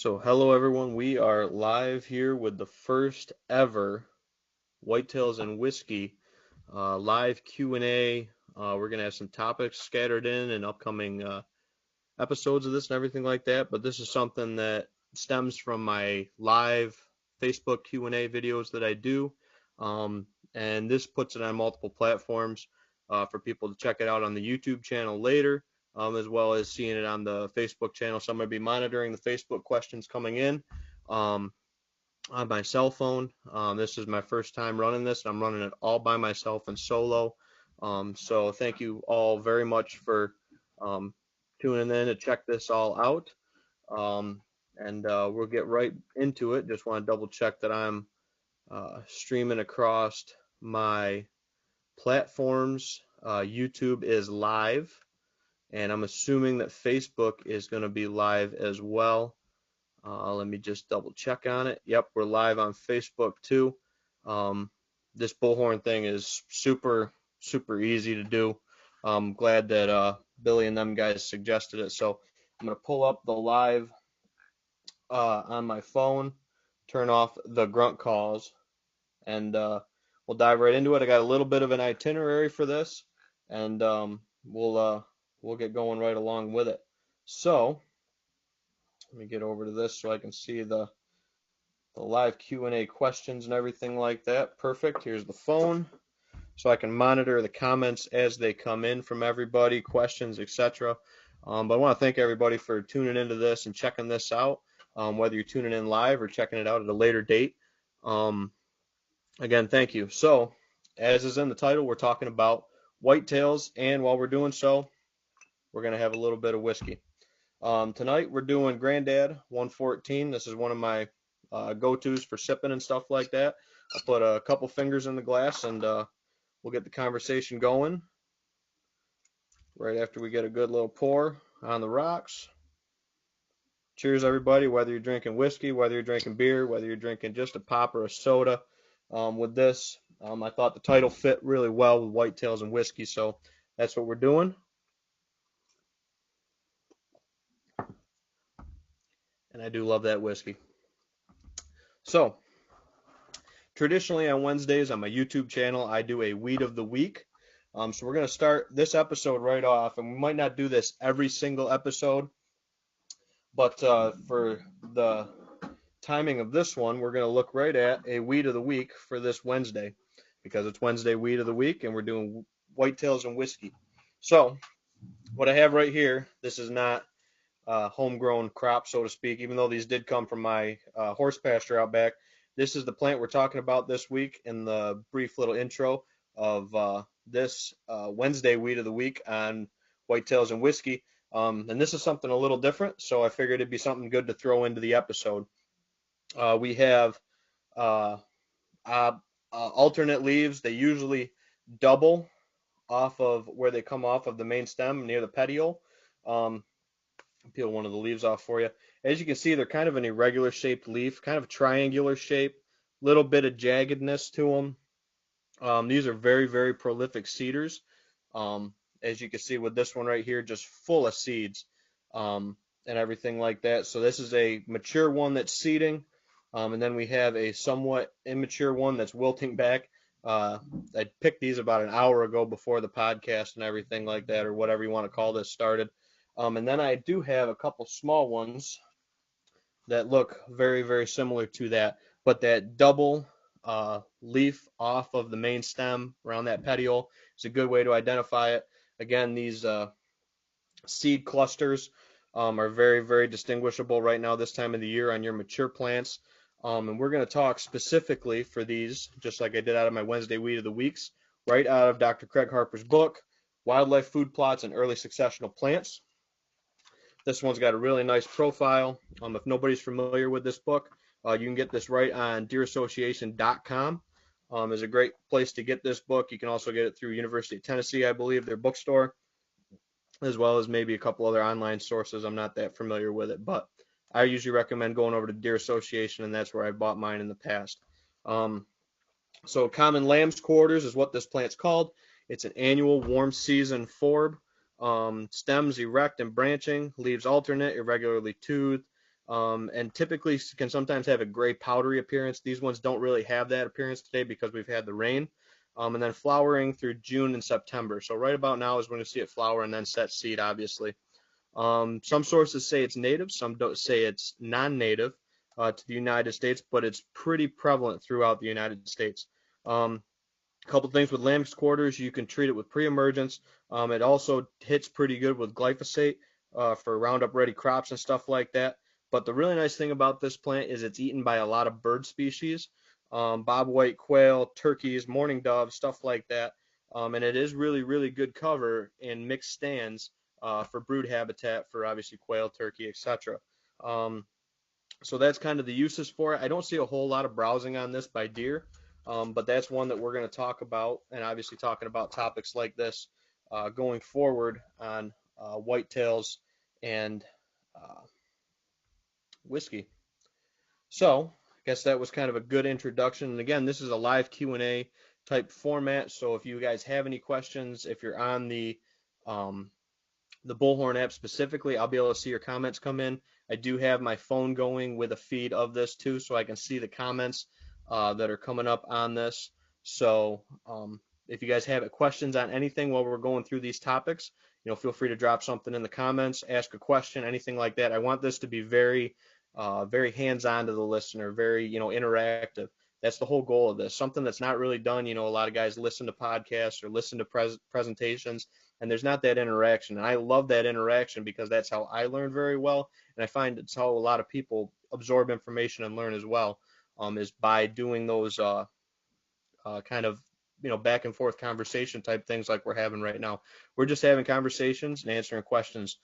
So, hello everyone. We are live here with the first ever Whitetails and Whiskey live Q&A. We're gonna have some topics scattered in upcoming episodes of this and everything like that. But this is something that stems from my live Facebook Q&A videos that I do, and this puts it on multiple platforms for people to check it out on the YouTube channel later, as well as seeing it on the Facebook channel. So I'm going to be monitoring the Facebook questions coming in um, on my cell phone. This is my first time running this. I'm running it all by myself and solo. So thank you all very much for um, tuning in to check this all out. Um, and we'll get right into it. Just want to double check that I'm streaming across my platforms. YouTube is live, and I'm assuming that Facebook is going to be live as well. Let me just double check on it. Yep, we're live on Facebook too. This bullhorn thing is super, super easy to do. I'm glad that Billy and them guys suggested it. So I'm going to pull up the live on my phone, turn off the grunt calls, and we'll dive right into it. I got a little bit of an itinerary for this, and we'll get going right along with it. So let me get over to this so I can see the live Q&A questions and everything like that. Perfect. Here's the phone, so I can monitor the comments as they come in from everybody, questions, etc. But I want to thank everybody for tuning into this and checking this out, whether you're tuning in live or checking it out at a later date. Again, thank you. So, as is in the title, we're talking about whitetails, and while we're doing so, we're going to have a little bit of whiskey. Tonight, we're doing Grandad 114. This is one of my go-tos for sipping and stuff like that. I'll put a couple fingers in the glass, and we'll get the conversation going right after we get a good little pour on the rocks. Cheers, everybody, whether you're drinking whiskey, whether you're drinking beer, whether you're drinking just a pop or a soda. With this, I thought the title fit really well with whitetails and whiskey, so that's what we're doing. And I do love that whiskey. So, traditionally on Wednesdays on my YouTube channel, I do a Weed of the Week. So we're going to start this episode right off, and we might not do this every single episode, but for the timing of this one, we're going to look right at a Weed of the Week for this Wednesday, because it's Wednesday Weed of the Week, and we're doing whitetails and whiskey. So what I have right here, this is not homegrown crop, so to speak, even though these did come from my horse pasture out back. This is the plant we're talking about this week in the brief little intro of this Wednesday Weed of the Week on whitetails and whiskey. And this is something a little different, so I figured it'd be something good to throw into the episode. We have uh, alternate leaves. They usually double off of where they come off of the main stem near the petiole. Peel one of the leaves off for you. As you can see, they're kind of an irregular shaped leaf, kind of triangular shape, little bit of jaggedness to them. These are very, very prolific seeders. As you can see with this one right here, just full of seeds and everything like that. So this is a mature one that's seeding, and then we have a somewhat immature one that's wilting back. I picked these about an hour ago before the podcast and everything like that, or whatever you want to call this, started. And then I do have a couple small ones that look very, very similar to that, but that double leaf off of the main stem around that petiole is a good way to identify it. Again, these seed clusters are very, very distinguishable right now this time of the year on your mature plants. And we're going to talk specifically for these, just like I did out of my Wednesday Weed of the Weeks, right out of Dr. Craig Harper's book, Wildlife Food Plots and Early Successional Plants. This one's got a really nice profile. If nobody's familiar with this book, you can get this right on deerassociation.com. Is a great place to get this book. You can also get it through University of Tennessee, I believe, their bookstore, as well as maybe a couple other online sources. I'm not that familiar with it, but I usually recommend going over to Deer Association, and that's where I bought mine in the past. So common lamb's quarters is what this plant's called. It's an annual warm season forb. Stems erect and branching, leaves alternate, irregularly toothed. and typically can sometimes have a gray powdery appearance. These ones don't really have that appearance today because we've had the rain. And then flowering through June and September. So right about now is when you see it flower and then set seed, obviously. Some sources say it's native, some don't say it's non-native to the United States, but it's pretty prevalent throughout the United States. A couple things with lamb's quarters, you can treat it with pre-emergence. It also hits pretty good with glyphosate for Roundup Ready crops and stuff like that. But the really nice thing about this plant is it's eaten by a lot of bird species, bobwhite quail, turkeys, mourning doves, stuff like that. And it is really, really good cover in mixed stands for brood habitat for obviously quail, turkey, etc. So that's kind of the uses for it. I don't see a whole lot of browsing on this by deer, but that's one that we're going to talk about, and obviously talking about topics like this going forward on whitetails and uh, whiskey. So I guess that was kind of a good introduction. And again, this is a live Q&A type format. So if you guys have any questions, if you're on the Bullhorn app specifically, I'll be able to see your comments come in. I do have my phone going with a feed of this too, so I can see the comments that are coming up on this. So if you guys have questions on anything while we're going through these topics, feel free to drop something in the comments, ask a question, anything like that. I want this to be very, very hands-on to the listener, very, interactive. That's the whole goal of this. Something that's not really done. A lot of guys listen to podcasts or listen to presentations, and there's not that interaction. And I love that interaction because that's how I learn very well, and I find it's how a lot of people absorb information and learn as well, is by doing those kind of back and forth conversation type things like we're having right now. We're just having conversations and answering questions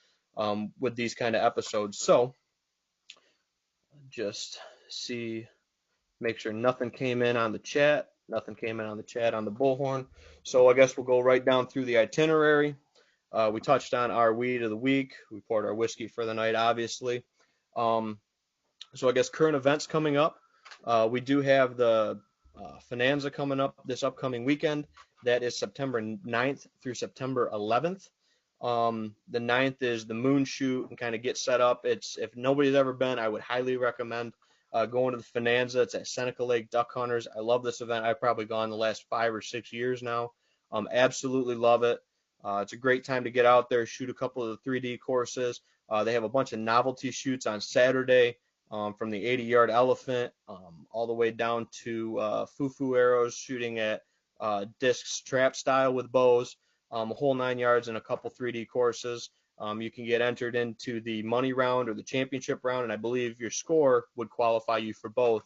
with these kind of episodes. So just make sure nothing came in on the chat. Nothing came in on the chat on the Bullhorn. So I guess we'll go right down through the itinerary. We touched on our weed of the week. We poured our whiskey for the night, obviously. So I guess current events coming up. We do have the Finanza coming up this upcoming weekend. That is September 9th through September 11th. The 9th is the moon shoot and kind of get set up. If nobody's ever been, I would highly recommend going to the Finanza. It's at Seneca Lake Duck Hunters. I love this event. I've probably gone the last 5 or 6 years now. Absolutely love it. It's a great time to get out there, shoot a couple of the 3D courses. They have a bunch of novelty shoots on Saturday, from the 80-yard elephant all the way down to foo-foo arrows, shooting at discs trap style with bows, a whole 9 yards and a couple 3D courses. You can get entered into the money round or the championship round, and I believe your score would qualify you for both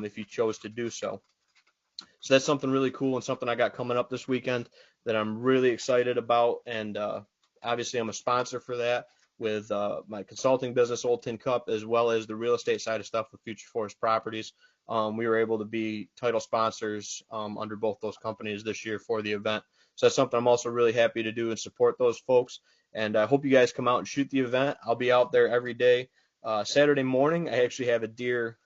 if you chose to do so. So that's something really cool and something I got coming up this weekend that I'm really excited about. And obviously I'm a sponsor for that with my consulting business, Old Tin Cup, as well as the real estate side of stuff with Future Forest Properties. We were able to be title sponsors under both those companies this year for the event. So that's something I'm also really happy to do and support those folks. And I hope you guys come out and shoot the event. I'll be out there every day. Saturday morning, I actually have a deer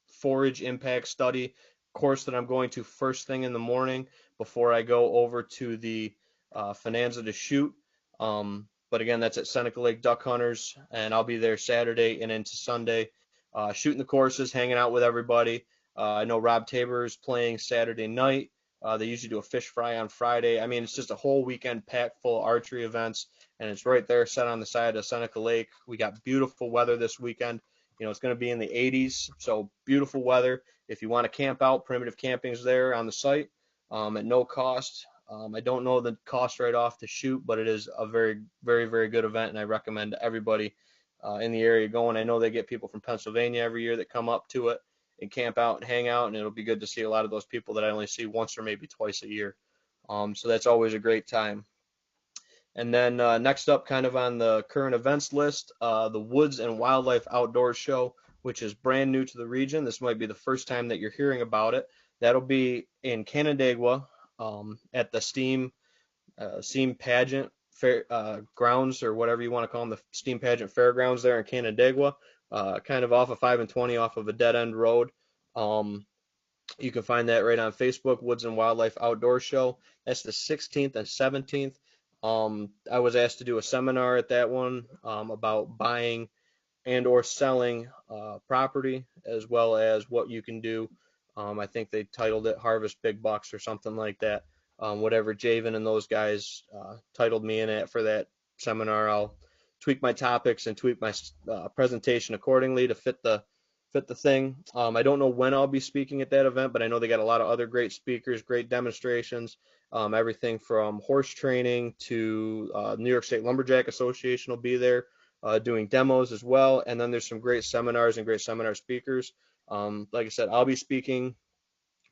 forage impact study course that I'm going to first thing in the morning before I go over to the Finanza to shoot. But again, that's at Seneca Lake Duck Hunters, and I'll be there Saturday and into Sunday, shooting the courses, hanging out with everybody. I know Rob Tabor is playing Saturday night. They usually do a fish fry on Friday. I mean, it's just a whole weekend packed full of archery events, and it's right there set on the side of Seneca Lake. We got beautiful weather this weekend. It's going to be in the 80s, so beautiful weather. If you want to camp out, primitive camping is there on the site at no cost. I don't know the cost right off to shoot, but it is a very, very, very good event, and I recommend everybody in the area going. I know they get people from Pennsylvania every year that come up to it and camp out and hang out, and it'll be good to see a lot of those people that I only see once or maybe twice a year. So that's always a great time. And then next up, kind of on the current events list, the Woods and Wildlife Outdoors Show, which is brand new to the region. This might be the first time that you're hearing about it. That'll be in Canandaigua at the Steam Pageant grounds, or whatever you want to call them, the Steam Pageant Fairgrounds there in Canandaigua, kind of off of 5 and 20 off of a dead end road. You can find that right on Facebook, Woods and Wildlife Outdoor Show. That's the 16th and 17th. I was asked to do a seminar at that one about buying and or selling property, as well as what you can do. I think they titled it Harvest Big Bucks or something like that. Whatever Javen and those guys titled me in at for that seminar, I'll tweak my topics and tweak my presentation accordingly to fit the thing. I don't know when I'll be speaking at that event, but I know they got a lot of other great speakers, great demonstrations. Everything from horse training to New York State Lumberjack Association will be there doing demos as well. And then there's some great seminars and great seminar speakers. Like I said, I'll be speaking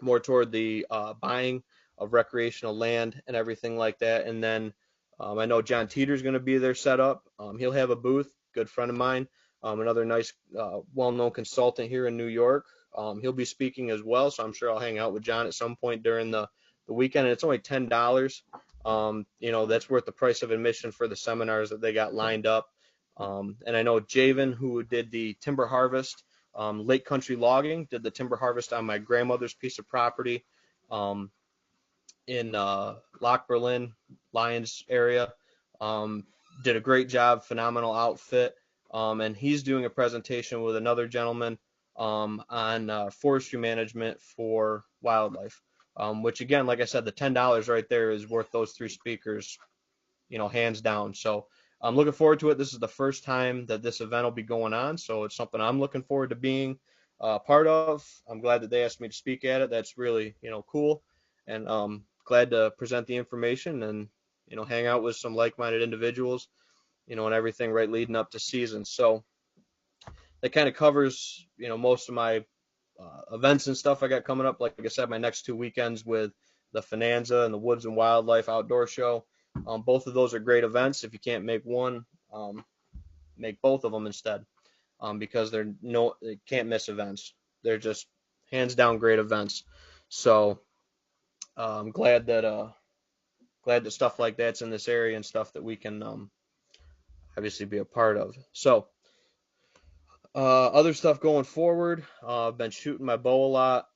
more toward the buying of recreational land and everything like that. And then I know John Teeter's going to be there set up. He'll have a booth, good friend of mine, another nice, well-known consultant here in New York. He'll be speaking as well, so I'm sure I'll hang out with John at some point during the weekend. And it's only $10. That's worth the price of admission for the seminars that they got lined up. And I know Javen, who did the timber harvest, Lake Country Logging, did the timber harvest on my grandmother's piece of property in Loch Berlin, Lyons area. Um, did a great job, phenomenal outfit. And he's doing a presentation with another gentleman on forestry management for wildlife, which again, like I said, the $10 right there is worth those three speakers, hands down. So I'm looking forward to it. This is the first time that this event will be going on, so it's something I'm looking forward to being part of. I'm glad that they asked me to speak at it. That's really, cool, and glad to present the information and, hang out with some like-minded individuals, and everything right leading up to season. So that kind of covers, most of my events and stuff I got coming up. Like I said, my next 2 weekends with the Finanza and the Woods and Wildlife Outdoor Show. Both of those are great events. If you can't make one, make both of them instead, because they can't miss events. They're just hands down great events. So I'm glad that stuff like that's in this area and stuff that we can obviously be a part of. So other stuff going forward, I've been shooting my bow a lot.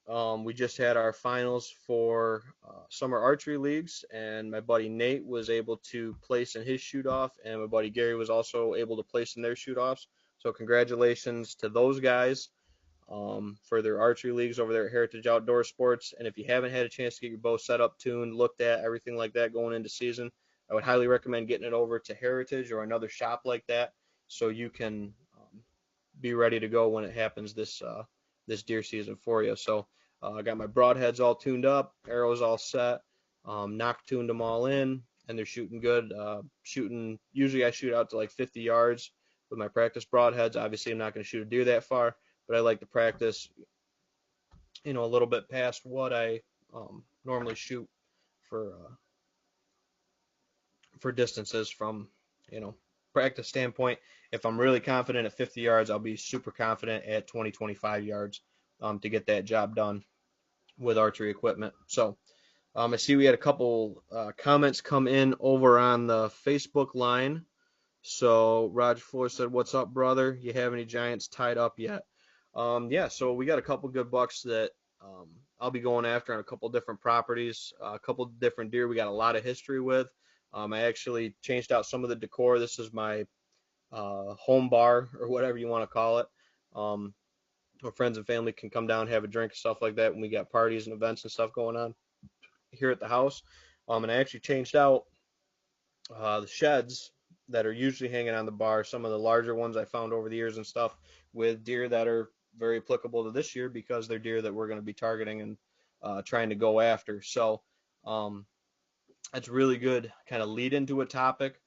We just had our finals for summer archery leagues, and my buddy Nate was able to place in his shoot off, and my buddy Gary was also able to place in their shoot offs. So congratulations to those guys for their archery leagues over there at Heritage Outdoor Sports. And if you haven't had a chance to get your bow set up, tuned, looked at, everything like that going into season, I would highly recommend getting it over to Heritage or another shop like that, so you can be ready to go when it happens this deer season for you. So I got my broadheads all tuned up, arrows all set, knock tuned them all in, and they're shooting good. Usually I shoot out to like 50 yards with my practice broadheads. Obviously I'm not going to shoot a deer that far, but I like to practice, a little bit past what I normally shoot for distances from, practice standpoint. If I'm really confident at 50 yards, I'll be super confident at 20, 25 yards to get that job done with archery equipment. So I see we had a couple comments come in over on the Facebook line. So Roger Floor said, "What's up, brother? You have any giants tied up yet?" Yeah, so we got a couple good bucks that I'll be going after on a couple different properties, a couple different deer we got a lot of history with. I actually changed out some of the decor. This is my home bar or whatever you want to call it. Where friends and family can come down, have a drink, stuff like that when we got parties and events and stuff going on here at the house. And I actually changed out the sheds that are usually hanging on the bar, some of the larger ones I found over the years and stuff, with deer that are very applicable to this year because they're deer that we're going to be targeting and trying to go after. So that's really good kind of lead into a topic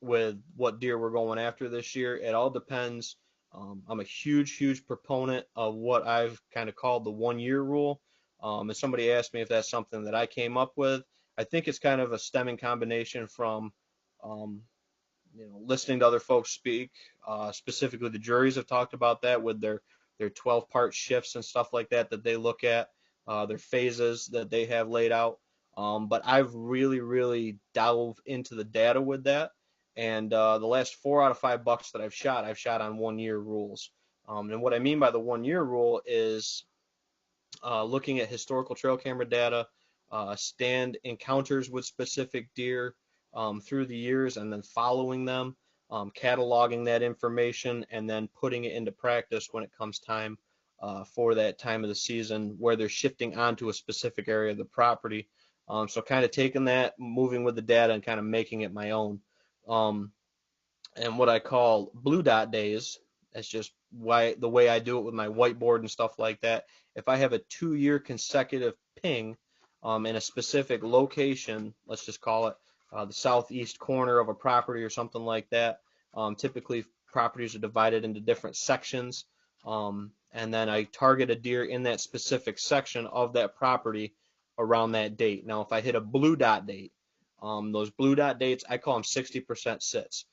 with what deer we're going after this year. It all depends. I'm a huge proponent of what I've kind of called the 1 year rule. And somebody asked me if that's something that I came up with. I think it's kind of a stemming combination from, listening to other folks speak. Specifically, the juries have talked about that with their 12-part shifts and stuff like that they look at, their phases that they have laid out. But I've really delved into the data with that. And the last 4 out of 5 bucks that I've shot on 1 year rules. And what I mean by the 1 year rule is looking at historical trail camera data, stand encounters with specific deer, through the years, and then following them, cataloging that information, and then putting it into practice when it comes time for that time of the season where they're shifting onto a specific area of the property. So kind of taking that, moving with the data, and kind of making it my own. Um, and what I call blue dot days. That's just why the way I do it with my whiteboard and stuff like that. If I have a 2-year consecutive ping in a specific location, let's just call it the southeast corner of a property or something like that. Typically, properties are divided into different sections, and then I target a deer in that specific section of that property around that date. Now, if I hit a blue dot date, those blue dot dates, I call them 60% sits.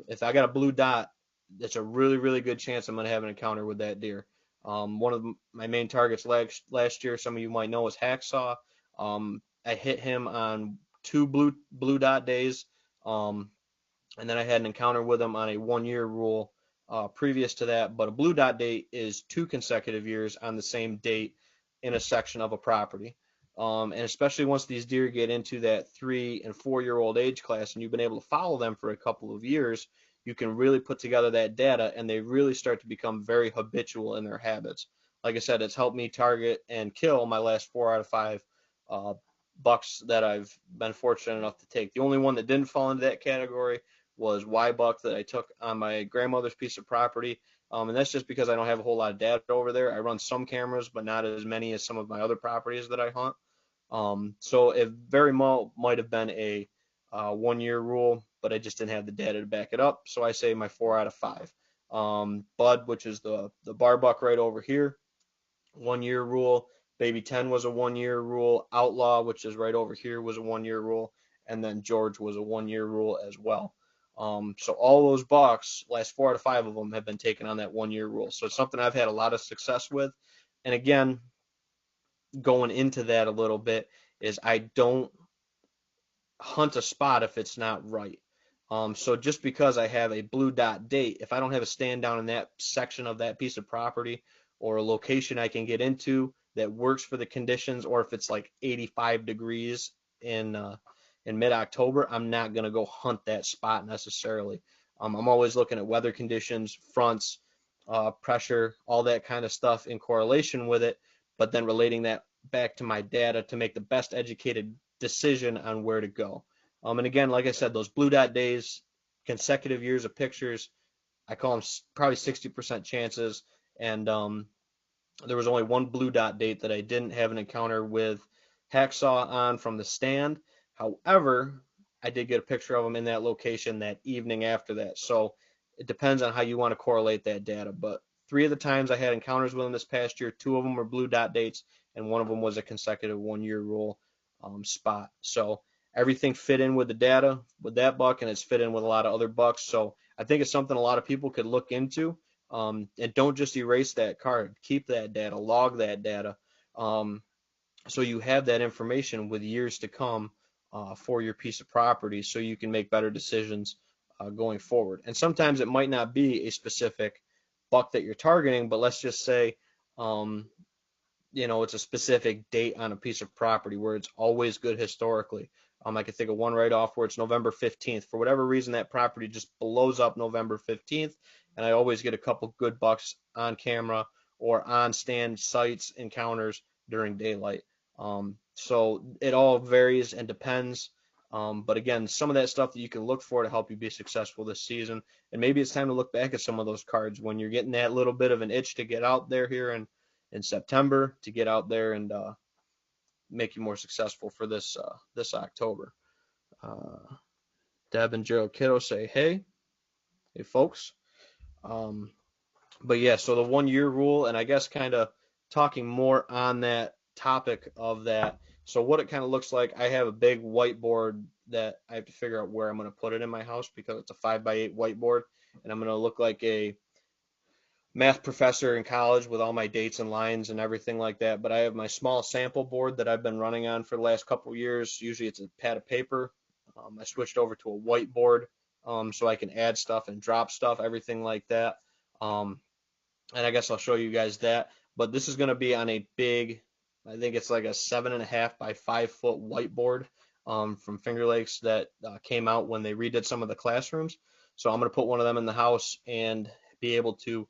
If I got a blue dot, that's a really, really good chance I'm going to have an encounter with that deer. One of my main targets last year, some of you might know, was hacksaw. I hit him on 2 blue dot days, and then I had an encounter with him on a 1-year rule previous to that. But a blue dot date is 2 consecutive years on the same date in a section of a property. And especially once these deer get into that 3 and 4-year-old age class and you've been able to follow them for a couple of years, you can really put together that data and they really start to become very habitual in their habits. Like I said, it's helped me target and kill my last 4 out of 5 bucks that I've been fortunate enough to take. The only one that didn't fall into that category was Y buck that I took on my grandmother's piece of property. And that's just because I don't have a whole lot of data over there. I run some cameras, but not as many as some of my other properties that I hunt. So it very well might have been a 1-year rule, but I just didn't have the data to back it up. So I say my 4 out of 5. Bud, which is the bar buck right over here, 1-year rule. Baby 10 was a 1-year rule. Outlaw, which is right over here, was a 1-year rule. And then George was a 1-year rule as well. So all those bucks, last 4 out of 5 of them have been taken on that 1-year rule. So it's something I've had a lot of success with. And again, going into that a little bit is I don't hunt a spot if it's not right. So just because I have a blue dot date, if I don't have a stand down in that section of that piece of property or a location I can get into that works for the conditions, or if it's like 85 degrees in mid-October, I'm not going to go hunt that spot necessarily. I'm always looking at weather conditions, fronts, pressure, all that kind of stuff in correlation with it, but then relating that back to my data to make the best educated decision on where to go. And again, like I said, those blue dot days, consecutive years of pictures, I call them probably 60% chances. And there was only one blue dot date that I didn't have an encounter with hacksaw on from the stand. However, I did get a picture of them in that location that evening after that. So it depends on how you want to correlate that data. But 3 of the times I had encounters with them this past year, 2 of them were blue dot dates, and 1 of them was a consecutive 1-year rule spot. So everything fit in with the data with that buck, and it's fit in with a lot of other bucks. So I think it's something a lot of people could look into. And don't just erase that card. Keep that data, log that data, so you have that information with years to come for your piece of property, so you can make better decisions going forward. And sometimes it might not be a specific buck that you're targeting, but let's just say it's a specific date on a piece of property where it's always good historically. I can think of one right off where it's November 15th. For whatever reason, that property just blows up November 15th, and I always get a couple good bucks on camera or on stand sites encounters during daylight. So it all varies and depends. But again, some of that stuff that you can look for to help you be successful this season. And maybe it's time to look back at some of those cards when you're getting that little bit of an itch to get out there here in September, to get out there and make you more successful for this October. Deb and Gerald Kiddo say, hey folks. But yeah, so the 1-year rule, and I guess kind of talking more on that topic of that. So what it kind of looks like, I have a big whiteboard that I have to figure out where I'm going to put it in my house because it's a 5x8 whiteboard, and I'm going to look like a math professor in college with all my dates and lines and everything like that. But I have my small sample board that I've been running on for the last couple of years. Usually it's a pad of paper. I switched over to a whiteboard so I can add stuff and drop stuff, everything like that. And I guess I'll show you guys that. But this is going to be on a big, I think it's like a 7.5 by 5 foot whiteboard. from Finger Lakes that came out when they redid some of the classrooms. So I'm going to put one of them in the house and be able to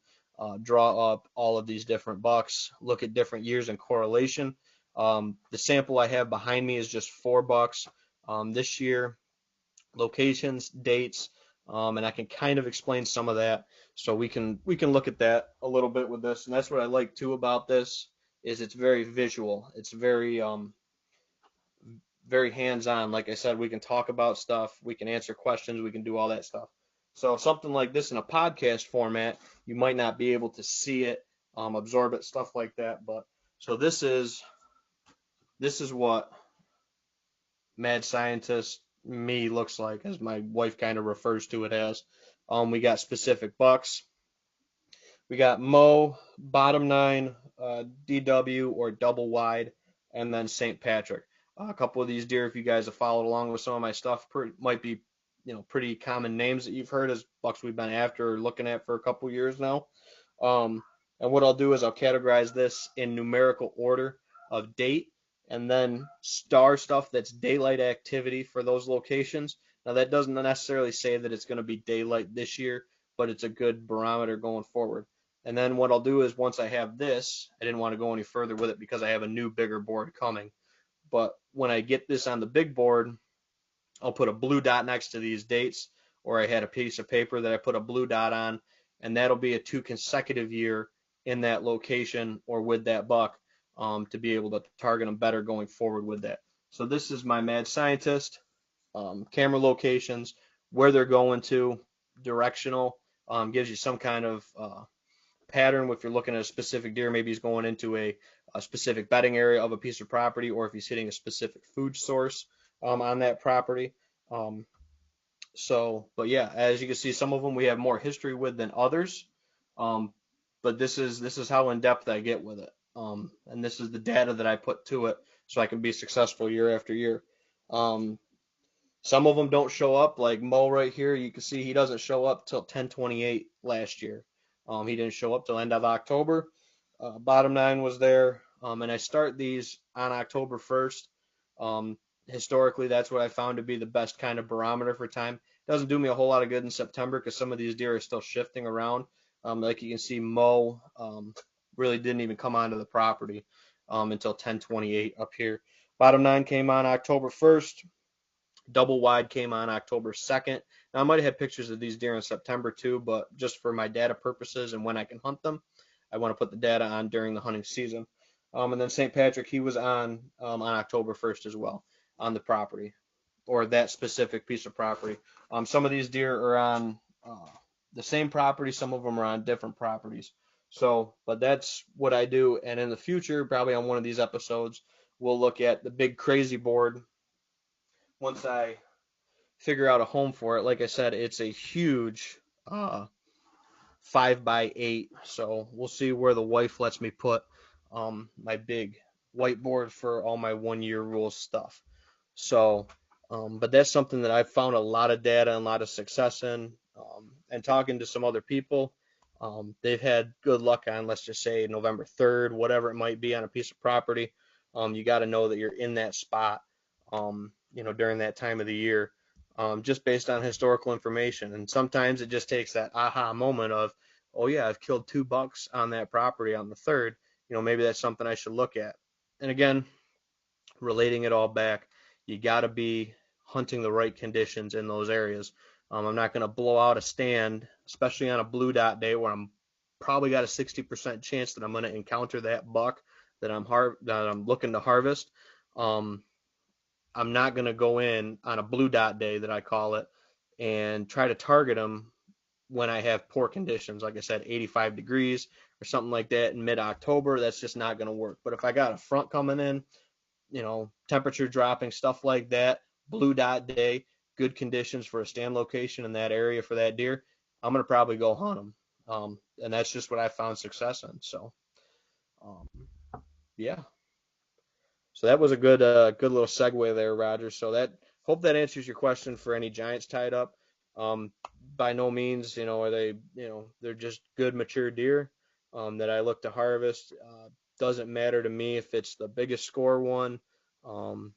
draw up all of these different bucks, look at different years in correlation. The sample I have behind me is just 4 bucks this year, locations, dates, and I can kind of explain some of that. So we can look at that a little bit with this, and that's what I like too about this is it's very visual. It's very hands-on. Like I said, we can talk about stuff, we can answer questions, we can do all that stuff. So something like this in a podcast format, you might not be able to see it, absorb it, stuff like that. But so this is what mad scientist me looks like, as my wife kind of refers to it as. We got specific bucks. We got Mo, bottom nine, DW or double wide, and then St. Patrick. A couple of these deer, if you guys have followed along with some of my stuff, might be pretty common names that you've heard as bucks we've been after or looking at for a couple of years now. Um, and what I'll do is I'll categorize this in numerical order of date and then star stuff that's daylight activity for those locations. Now, that doesn't necessarily say that it's going to be daylight this year, but it's a good barometer going forward. And then what I'll do is once I have this, I didn't want to go any further with it because I have a new bigger board coming. But when I get this on the big board, I'll put a blue dot next to these dates, or I had a piece of paper that I put a blue dot on, and that'll be a 2 consecutive year in that location or with that buck, to be able to target them better going forward with that. So this is my mad scientist, camera locations, where they're going to, directional, gives you some kind of pattern. If you're looking at a specific deer, maybe he's going into a specific bedding area of a piece of property, or if he's hitting a specific food source on that property. Um, but yeah, as you can see, some of them we have more history with than others. Um, but this is how in depth I get with it. And this is the data that I put to it so I can be successful year after year. Um, some of them don't show up, like Mo right here. You can see he doesn't show up till 10/28 last year. He didn't show up till end of October. Bottom nine was there, and I start these on October 1st. Historically, that's what I found to be the best kind of barometer for time. Doesn't do me a whole lot of good in September because some of these deer are still shifting around. Like you can see, Mo really didn't even come onto the property until 10/28 up here. Bottom nine came on October 1st. Double wide came on October 2nd. Now, I might have had pictures of these deer in September too, but just for my data purposes and when I can hunt them, I want to put the data on during the hunting season. And then St. Patrick, he was on October 1st as well on the property, or that specific piece of property. Some of these deer are on the same property, some of them are on different properties. So, but that's what I do. And in the future, probably on one of these episodes, we'll look at the big crazy board once I figure out a home for it. Like I said, it's a huge 5x8. So we'll see where the wife lets me put my big whiteboard for all my 1 year rules stuff. So, but that's something that I've found a lot of data and a lot of success in. And talking to some other people, they've had good luck on, let's just say, November 3rd, whatever it might be on a piece of property. You got to know that you're in that spot, during that time of the year, just based on historical information. And sometimes it just takes that aha moment of, oh yeah, I've killed 2 bucks on that property on the 3rd. Maybe that's something I should look at. And again, relating it all back, you got to be hunting the right conditions in those areas. I'm not going to blow out a stand, especially on a blue dot day where I'm probably got a 60% chance that I'm going to encounter that buck that I'm looking to harvest. I'm not going to go in on a blue dot day that I call it and try to target them when I have poor conditions. Like I said, 85 degrees or something like that in mid-October. That's just not going to work. But if I got a front coming in, temperature dropping, stuff like that, blue dot day, good conditions for a stand location in that area for that deer, I'm going to probably go hunt them. And that's just what I found success in. So, um, yeah. So that was a good little segue there, Roger. So hope that answers your question for any giants tied up. By no means, are they, they're just good mature deer that I look to harvest. Doesn't matter to me if it's the biggest score one. Um,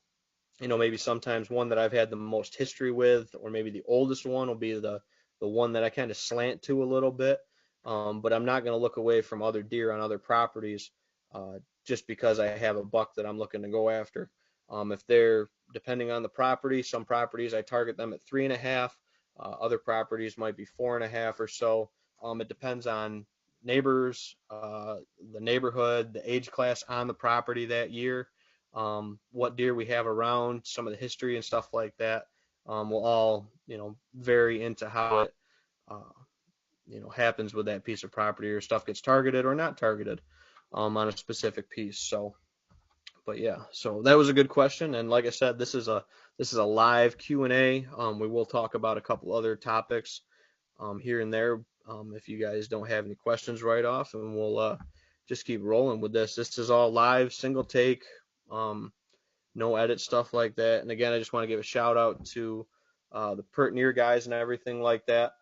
maybe sometimes one that I've had the most history with, or maybe the oldest one will be the one that I kind of slant to a little bit. But I'm not going to look away from other deer on other properties just because I have a buck that I'm looking to go after. If they're depending on the property, some properties I target them at 3.5. Other properties might be 4.5 or so. It depends on neighbors, the neighborhood, the age class on the property that year, what deer we have around, some of the history and stuff like that, will all, vary into how it, uh, happens with that piece of property, or stuff gets targeted or not targeted, on a specific piece. So, but yeah, so that was a good question. And like I said, this is a live Q&A. We will talk about a couple other topics, here and there, if you guys don't have any questions right off, and we'll just keep rolling with this. This is all live, single take. No edit, stuff like that. And again, I just want to give a shout out to the Pert Near guys and everything like that,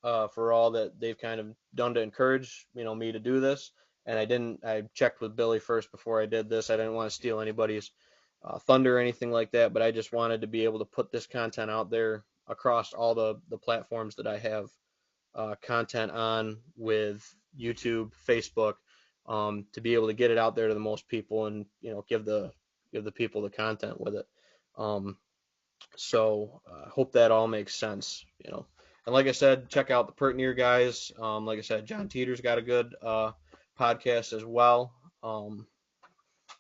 for all that they've kind of done to encourage me to do this. And I checked with Billy first before I did this. I didn't want to steal anybody's thunder or anything like that, but I just wanted to be able to put this content out there across all the platforms that I have content on, with YouTube, Facebook, to be able to get it out there to the most people, and give the people the content with it. Um, so hope that all makes sense. And like I said, check out the Pert Near guys. Like I said, John Teeter's got a good podcast as well.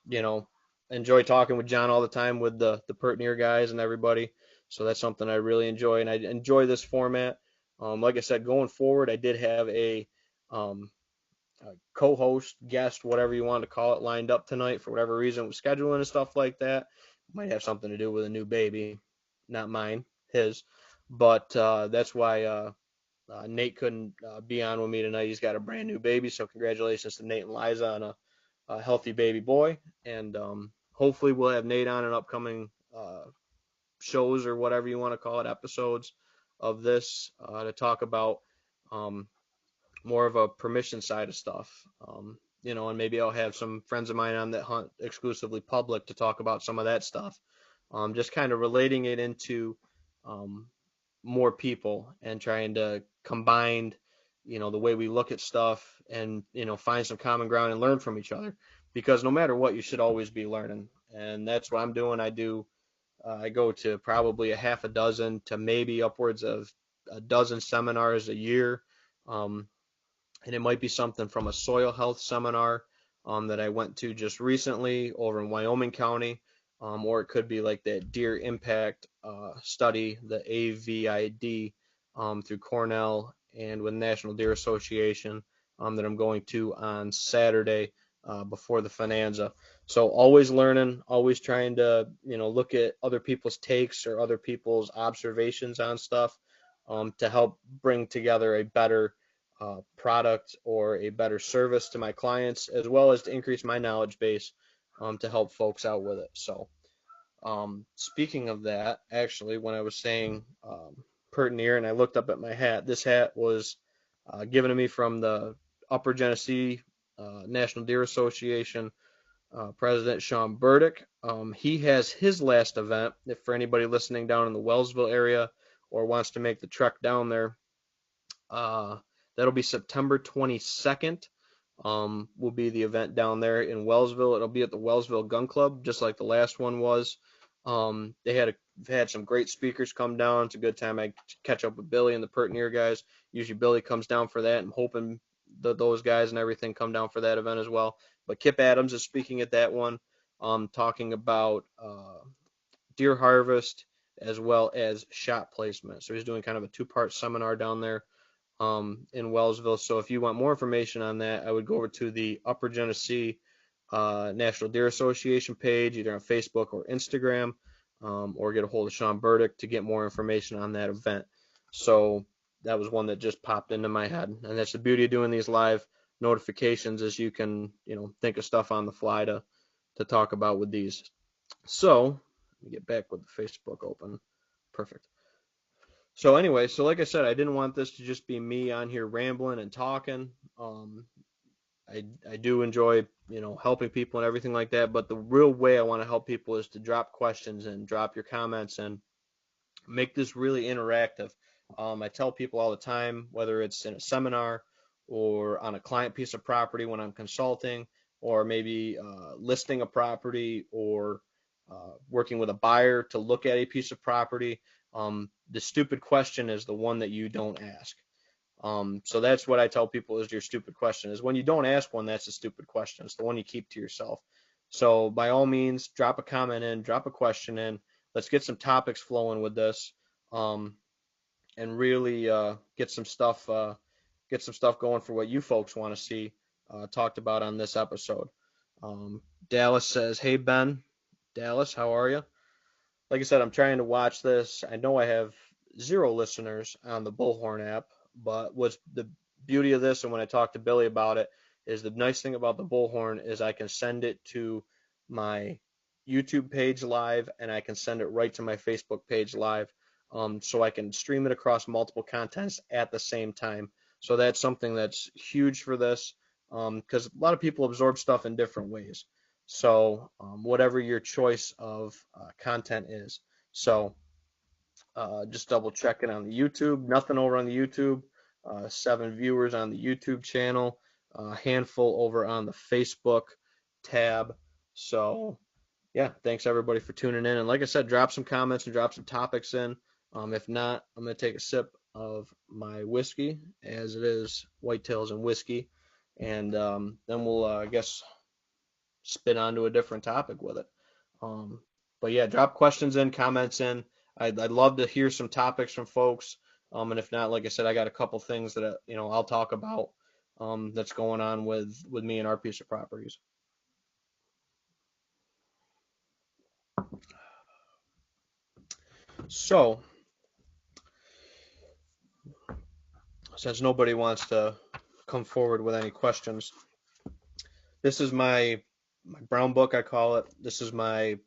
You know, enjoy talking with John all the time, with the Pert Near guys and everybody. So that's something I really enjoy, and I enjoy this format. Like I said, going forward, I did have um, a co-host, guest, whatever you want to call it, lined up tonight. For whatever reason, with scheduling and stuff like that. Might have something to do with a new baby, not mine, his. But that's why Nate couldn't be on with me tonight. He's got a brand new baby, so congratulations to Nate and Liza on a healthy baby boy. And hopefully we'll have Nate on in upcoming shows, or whatever you want to call it, episodes of this, to talk about um, more of a permission side of stuff. And maybe I'll have some friends of mine on that hunt exclusively public to talk about some of that stuff. Just kind of relating it into um, more people, and trying to combine, the way we look at stuff, and, find some common ground and learn from each other. Because no matter what, you should always be learning. And that's what I'm doing. I go to probably a half a dozen to maybe upwards of a dozen seminars a year. Um, and it might be something from a soil health seminar that I went to just recently over in Wyoming County, or it could be like that deer impact study, the AVID, through Cornell and with National Deer Association, that I'm going to on Saturday before the Finanza. So always learning, always trying to look at other people's takes or other people's observations on stuff, to help bring together a better product or a better service to my clients, as well as to increase my knowledge base, to help folks out with it. So, speaking of that, actually, when I was saying Pert Near, and I looked up at my hat, this hat was given to me from the Upper Genesee National Deer Association President Sean Burdick. He has his last event, if for anybody listening down in the Wellsville area or wants to make the trek down there. Uh, that'll be September 22nd. Will be the event down there in Wellsville. It'll be at the Wellsville Gun Club, just like the last one was. They had some great speakers come down. It's a good time. I catch up with Billy and the Pert Near guys. Usually Billy comes down for that. I'm hoping that those guys and everything come down for that event as well. But Kip Adams is speaking at that one, talking about deer harvest as well as shot placement. So he's doing kind of a two-part seminar down there in Wellsville. So if you want more information on that, I would go over to the Upper Genesee National Deer Association page, either on Facebook or Instagram, or get a hold of Sean Burdick to get more information on that event. So that was one that just popped into my head, and that's the beauty of doing these live notifications, is you can think of stuff on the fly to talk about with these. So let me get back with the Facebook open. Perfect. So anyway, so like I said, I didn't want this to just be me on here rambling and talking. I do enjoy, helping people and everything like that. But the real way I want to help people is to drop questions and drop your comments and make this really interactive. I tell people all the time, whether it's in a seminar or on a client piece of property when I'm consulting, or maybe listing a property or working with a buyer to look at a piece of property. The stupid question is the one that you don't ask. So that's what I tell people is your stupid question is when you don't ask one, that's a stupid question. It's the one you keep to yourself. So by all means, drop a comment in, drop a question in. Let's get some topics flowing with this, um, and really get some stuff going for what you folks want to see talked about on this episode. Dallas says, "Hey Ben, Dallas, how are you?" Like I said, I'm trying to watch this. I know I have 0 listeners on the Bullhorn app, but what's the beauty of this, and when I talked to Billy about it, is the nice thing about the Bullhorn is I can send it to my YouTube page live, and I can send it right to my Facebook page live, so I can stream it across multiple contents at the same time. So that's something that's huge for this, because a lot of people absorb stuff in different ways. So whatever your choice of content is. So just double checking on the YouTube. Nothing over on the YouTube. 7 viewers on the YouTube channel. A handful over on the Facebook tab. So yeah, thanks everybody for tuning in. And like I said, drop some comments and drop some topics in. If not, I'm going to take a sip of my whiskey, as it is Whitetails and whiskey. And then we'll, I guess, spin onto a different topic with it. Um, but yeah, drop questions in, comments in. I'd love to hear some topics from folks. And if not, like I said, I got a couple things that I'll talk about that's going on with me and our piece of properties. So since nobody wants to come forward with any questions, this is my brown book, I call it. This is my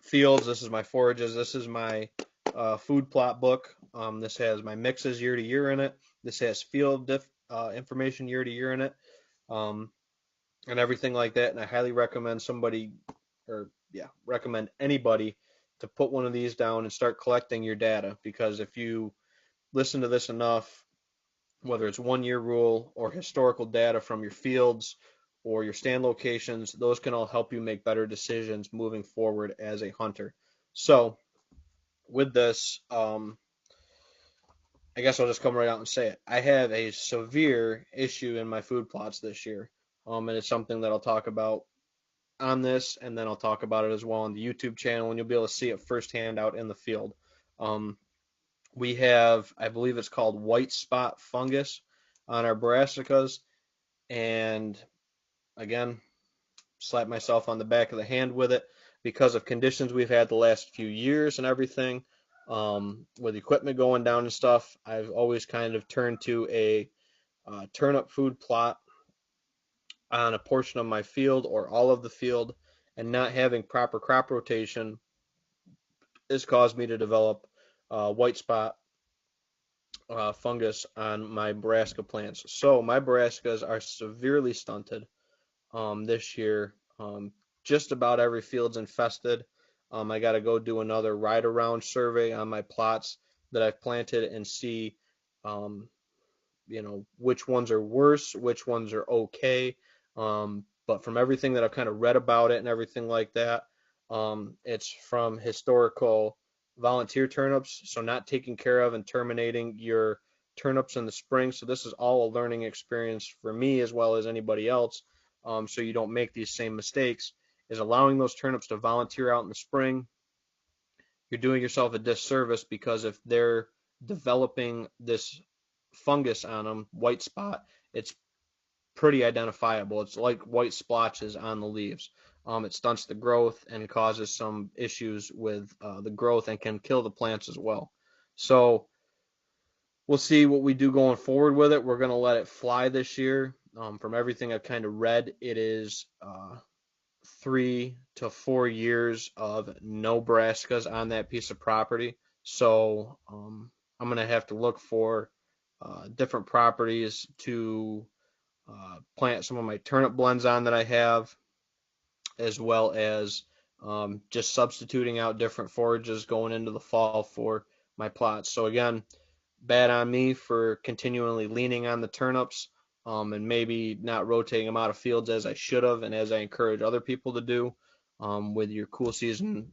fields. This is my forages. This is my food plot book. This has my mixes year to year in it. This has field information year to year in it, um, and everything like that. And I highly recommend recommend anybody to put one of these down and start collecting your data, because if you listen to this enough, whether it's 1 year rule or historical data from your fields or your stand locations, those can all help you make better decisions moving forward as a hunter. So with this, I guess I'll just come right out and say it. I have a severe issue in my food plots this year, and it's something that I'll talk about on this, and then I'll talk about it as well on the YouTube channel, and you'll be able to see it firsthand out in the field. Um, we have, I believe it's called white spot fungus on our brassicas, and again, slap myself on the back of the hand with it because of conditions we've had the last few years and everything. With equipment going down and stuff, I've always kind of turned to a turnip food plot on a portion of my field or all of the field, and not having proper crop rotation has caused me to develop white spot fungus on my brassica plants. So my brassicas are severely stunted this year. Just about every field's infested. I got to go do another ride around survey on my plots that I've planted and see, um, which ones are worse, which ones are okay. But from everything that I've kind of read about it and everything like that, it's from historical volunteer turnips, so not taking care of and terminating your turnips in the spring. So this is all a learning experience for me as well as anybody else. So you don't make these same mistakes, is allowing those turnips to volunteer out in the spring. You're doing yourself a disservice, because if they're developing this fungus on them, white spot, it's pretty identifiable. It's like white splotches on the leaves. It stunts the growth and causes some issues with the growth and can kill the plants as well. So we'll see what we do going forward with it. We're going to let it fly this year. From everything I've kind of read, it is 3 to 4 years of no brassicas on that piece of property. So I'm going to have to look for different properties to plant some of my turnip blends on that I have, as well as just substituting out different forages going into the fall for my plots. So again, bad on me for continually leaning on the turnips, and maybe not rotating them out of fields as I should have, and as I encourage other people to do with your cool season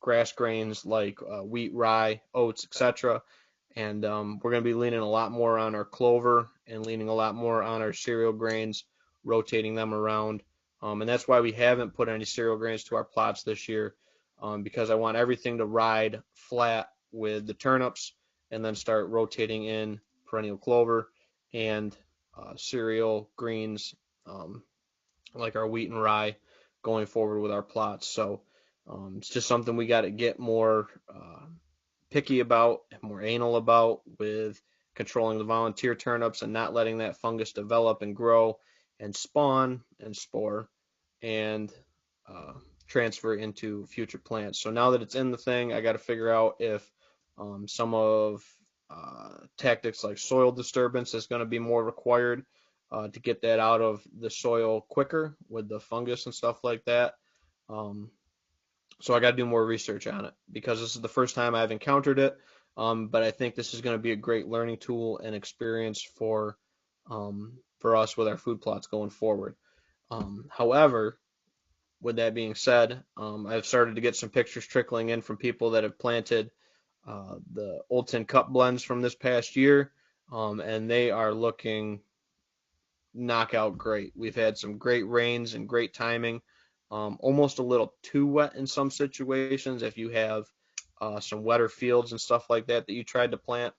grass grains like wheat, rye, oats, etc. And we're going to be leaning a lot more on our clover and leaning a lot more on our cereal grains, rotating them around. And that's why we haven't put any cereal grains to our plots this year, because I want everything to ride flat with the turnips and then start rotating in perennial clover and cereal greens, like our wheat and rye, going forward with our plots. So it's just something we got to get more picky about, more anal about, with controlling the volunteer turnips and not letting that fungus develop and grow and spawn and spore and uh, transfer into future plants. So now that it's in the thing, I got to figure out if some of tactics like soil disturbance is going to be more required to get that out of the soil quicker with the fungus and stuff like that. Um, so I got to do more research on it because this is the first time I've encountered it. But I think this is going to be a great learning tool and experience for us with our food plots going forward. However, with that being said, I've started to get some pictures trickling in from people that have planted the Old Tin Cup blends from this past year, and they are looking knockout great. We've had some great rains and great timing, almost a little too wet in some situations. If you have some wetter fields and stuff like that that you tried to plant,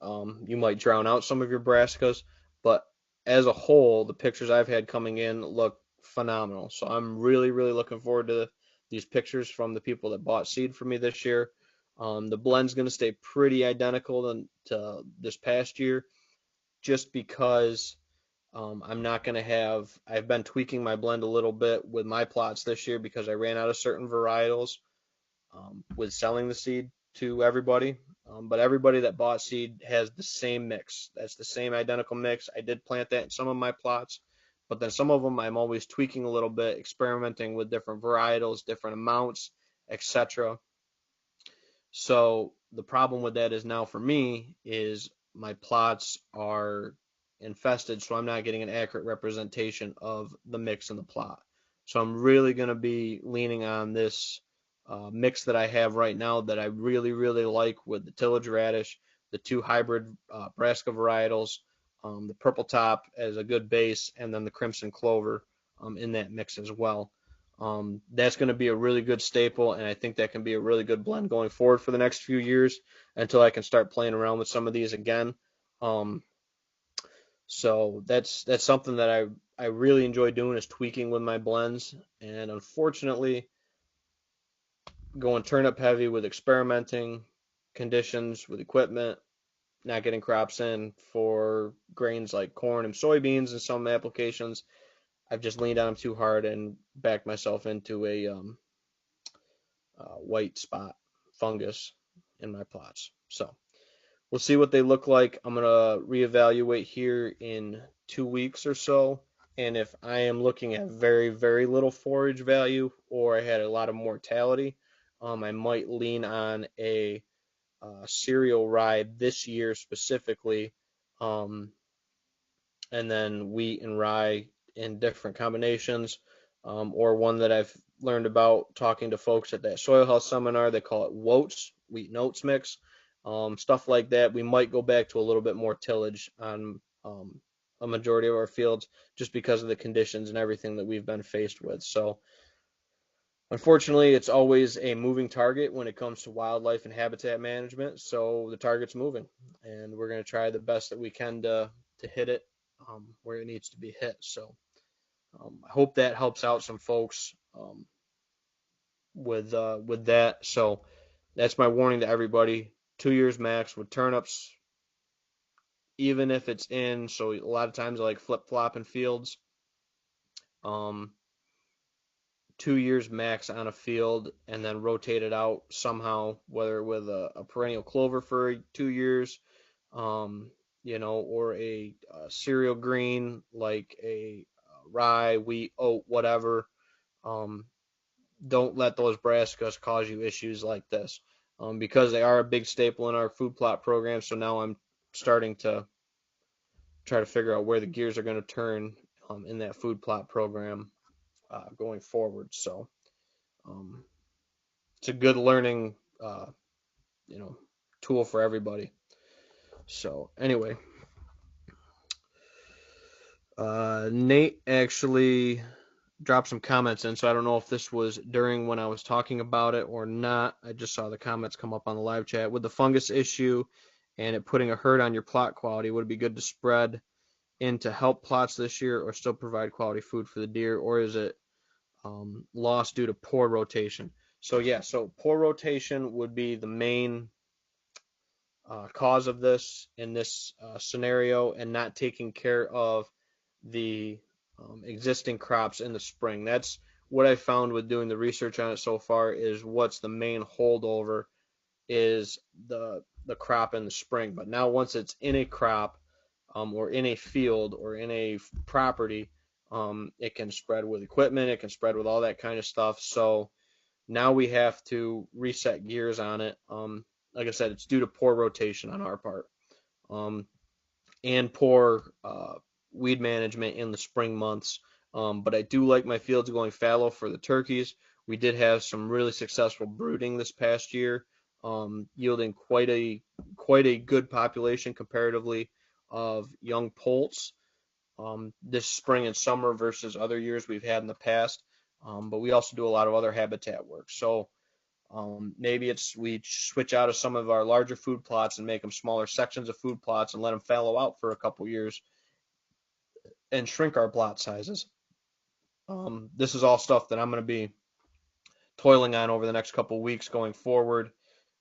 you might drown out some of your brassicas. But as a whole, the pictures I've had coming in look phenomenal. So I'm really, really looking forward to these pictures from the people that bought seed for me this year. The blend's going to stay pretty identical to this past year, just because I'm not going to have. I've been tweaking my blend a little bit with my plots this year because I ran out of certain varietals with selling the seed to everybody. But everybody that bought seed has the same mix. That's the same identical mix. I did plant that in some of my plots, but then some of them I'm always tweaking a little bit, experimenting with different varietals, different amounts, etc. So the problem with that is now for me is my plots are infested, so I'm not getting an accurate representation of the mix in the plot. So I'm really going to be leaning on this mix that I have right now that I really, really like, with the tillage radish, the two hybrid brassica varietals, the purple top as a good base, and then the crimson clover in that mix as well. That's going to be a really good staple, and I think that can be a really good blend going forward for the next few years until I can start playing around with some of these again. Um, so that's something that I really enjoy doing, is tweaking with my blends, and unfortunately going turnip heavy with experimenting conditions with equipment, not getting crops in for grains like corn and soybeans in some applications. I've just leaned on them too hard and backed myself into a white spot fungus in my plots. So we'll see what they look like. I'm gonna reevaluate here in 2 weeks or so, and if I am looking at very, very little forage value, or I had a lot of mortality, I might lean on a cereal rye this year specifically, um, and then wheat and rye in different combinations, or one that I've learned about talking to folks at that soil health seminar. They call it WOTS, wheat and oats mix, stuff like that. We might go back to a little bit more tillage on a majority of our fields, just because of the conditions and everything that we've been faced with. So unfortunately, it's always a moving target when it comes to wildlife and habitat management. So the target's moving, and we're going to try the best that we can to hit it where it needs to be hit. So I hope that helps out some folks with that. So that's my warning to everybody: 2 years max with turnips, even if it's in. So a lot of times I like flip flopping fields. Um, 2 years max on a field, and then rotate it out somehow, whether with a perennial clover for 2 years, um, or a cereal green like a rye, wheat, oat, whatever. Um, don't let those brassicas cause you issues like this, because they are a big staple in our food plot program. So now I'm starting to try to figure out where the gears are going to turn in that food plot program going forward. So um, it's a good learning you know tool for everybody. So anyway, Nate actually dropped some comments in, so I don't know if this was during when I was talking about it or not. I just saw the comments come up on the live chat. With the fungus issue and it putting a hurt on your plot quality, would it be good to spread in to help plots this year or still provide quality food for the deer, or is it lost due to poor rotation? So yeah, so poor rotation would be the main cause of this in this scenario, and not taking care of the existing crops in the spring. That's what I found with doing the research on it so far, is what's the main holdover is the crop in the spring. But now once it's in a crop, or in a field or in a property, it can spread with equipment, it can spread with all that kind of stuff. So now we have to reset gears on it. Like I said, it's due to poor rotation on our part, um, and poor weed management in the spring months. But I do like my fields going fallow for the turkeys. We did have some really successful brooding this past year, yielding quite a good population comparatively of young poults this spring and summer versus other years we've had in the past. But we also do a lot of other habitat work. So maybe we switch out of some of our larger food plots and make them smaller sections of food plots and let them fallow out for a couple years and shrink our plot sizes. This is all stuff that I'm going to be toiling on over the next couple weeks going forward,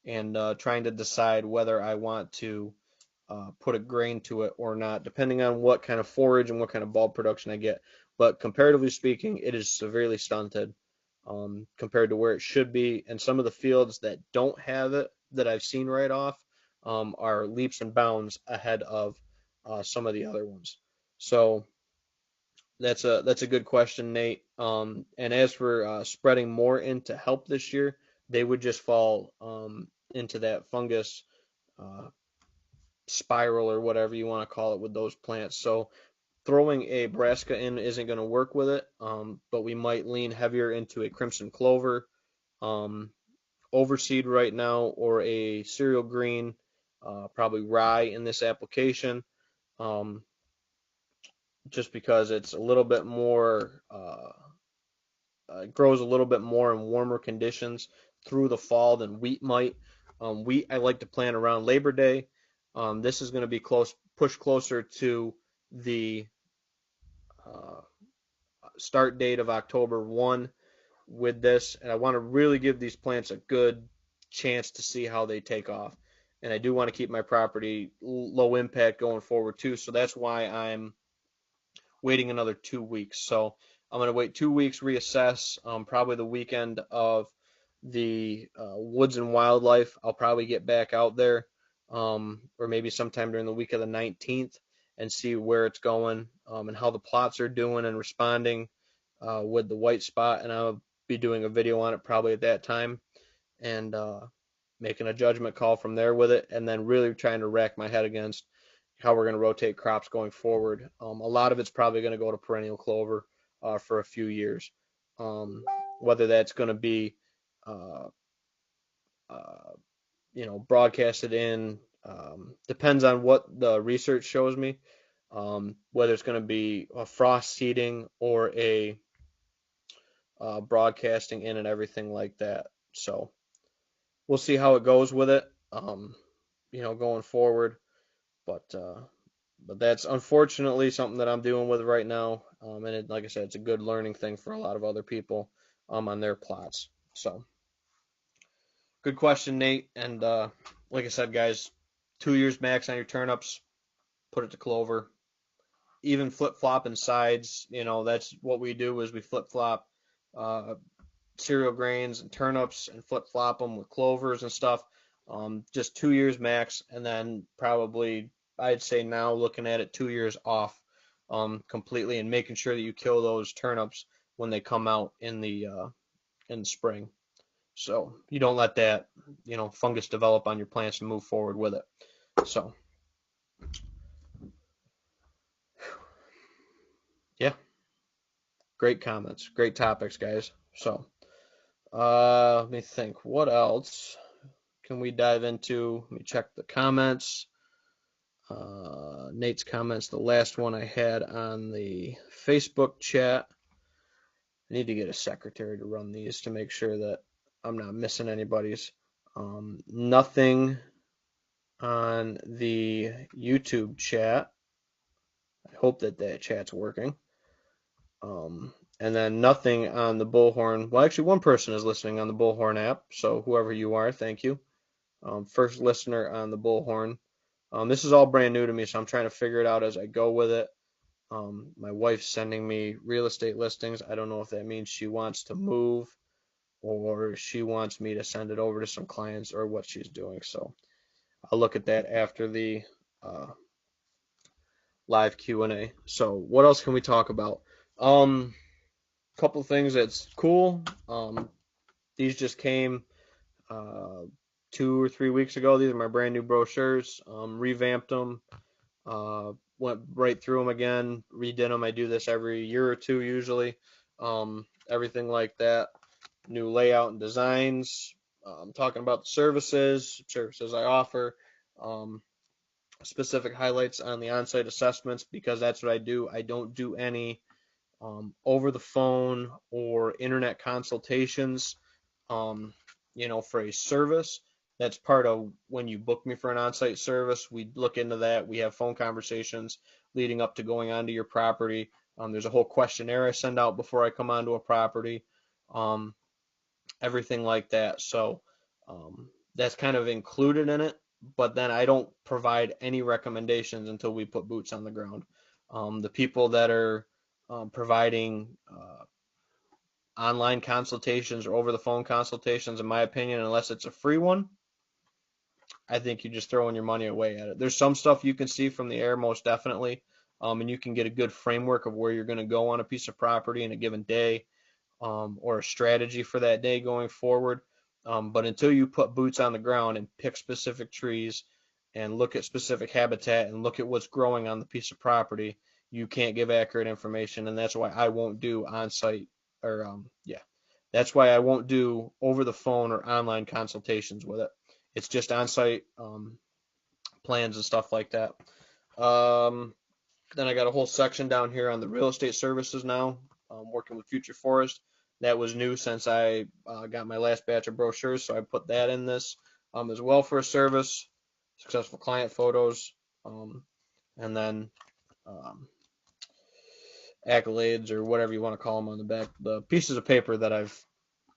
and trying to decide whether I want to put a grain to it or not, depending on what kind of forage and what kind of bulb production I get. But comparatively speaking, it is severely stunted compared to where it should be. And some of the fields that don't have it that I've seen right off are leaps and bounds ahead of some of the other ones. So that's a good question, Nate. And as for spreading more into help this year, they would just fall into that fungus uh, spiral or whatever you want to call it with those plants. So throwing a brassica in isn't going to work with it, but we might lean heavier into a crimson clover um, overseed right now, or a cereal green, probably rye in this application, um, just because it's a little bit more, grows a little bit more in warmer conditions through the fall than wheat might. Wheat I like to plant around Labor Day. This is going to be pushed closer to the uh, start date of October 1 with this, and I want to really give these plants a good chance to see how they take off. And I do want to keep my property low impact going forward too, so that's why I'm waiting another 2 weeks. So I'm going to wait 2 weeks, reassess, probably the weekend of the Woods and Wildlife. I'll probably get back out there, or maybe sometime during the week of the 19th, and see where it's going, and how the plots are doing and responding with the white spot. And I'll be doing a video on it probably at that time, and making a judgment call from there with it, and then really trying to rack my head against how we're going to rotate crops going forward. A lot of it's probably going to go to perennial clover for a few years. Whether that's going to be, uh, uh, broadcasted in, depends on what the research shows me. Whether it's going to be a frost seeding or a broadcasting in and everything like that. So we'll see how it goes with it, going forward. But that's unfortunately something that I'm dealing with right now. And like I said, it's a good learning thing for a lot of other people on their plots. So good question, Nate. And like I said, guys, 2 years max on your turnips, put it to clover. Even flip flopping sides, that's what we do, is we flip flop uh, cereal grains and turnips and flip flop them with clovers and stuff. Just 2 years max, and then probably I'd say now, looking at it, 2 years off completely, and making sure that you kill those turnips when they come out in the spring. So you don't let that, fungus develop on your plants and move forward with it. So yeah, great comments, great topics, guys. So let me think, what else can we dive into? Let me check the comments. Nate's comments, the last one I had on the Facebook chat. I need to get a secretary to run these to make sure that I'm not missing anybody's. Nothing on the YouTube chat. I hope that chat's working. And then nothing on the Bullhorn. Well, actually, one person is listening on the Bullhorn app, so whoever you are, thank you. First listener on the Bullhorn. This is all brand new to me, so I'm trying to figure it out as I go with it. My wife's sending me real estate listings. I don't know if that means she wants to move or she wants me to send it over to some clients or what she's doing. So I'll look at that after the uh, live Q&A. So what else can we talk about? Couple things that's cool. These just came 2 or 3 weeks ago. These are my brand new brochures. Revamped them. Went right through them again, redid them. I do this every year or two usually. Everything like that. New layout and designs. Talking about the services I offer. Specific highlights on the on-site assessments because that's what I do. I don't do any over the phone or internet consultations. For a service. That's part of when you book me for an on-site service. We look into that. We have phone conversations leading up to going onto your property. There's a whole questionnaire I send out before I come onto a property. Everything like that. So that's kind of included in it. But then I don't provide any recommendations until we put boots on the ground. The people that are providing online consultations or over the phone consultations, in my opinion, unless it's a free one, I think you're just throwing your money away at it. There's some stuff you can see from the air, most definitely, and you can get a good framework of where you're going to go on a piece of property in a given day, or a strategy for that day going forward. But until you put boots on the ground and pick specific trees and look at specific habitat and look at what's growing on the piece of property, you can't give accurate information, and that's why I won't do on-site or that's why I won't do over the phone or online consultations with it. It's just on-site plans and stuff like that. Then I got a whole section down here on the real estate services now, working with Future Forest. That was new since I got my last batch of brochures, so I put that in this as well for a service, successful client photos, and then accolades or whatever you want to call them on the back, the pieces of paper that I've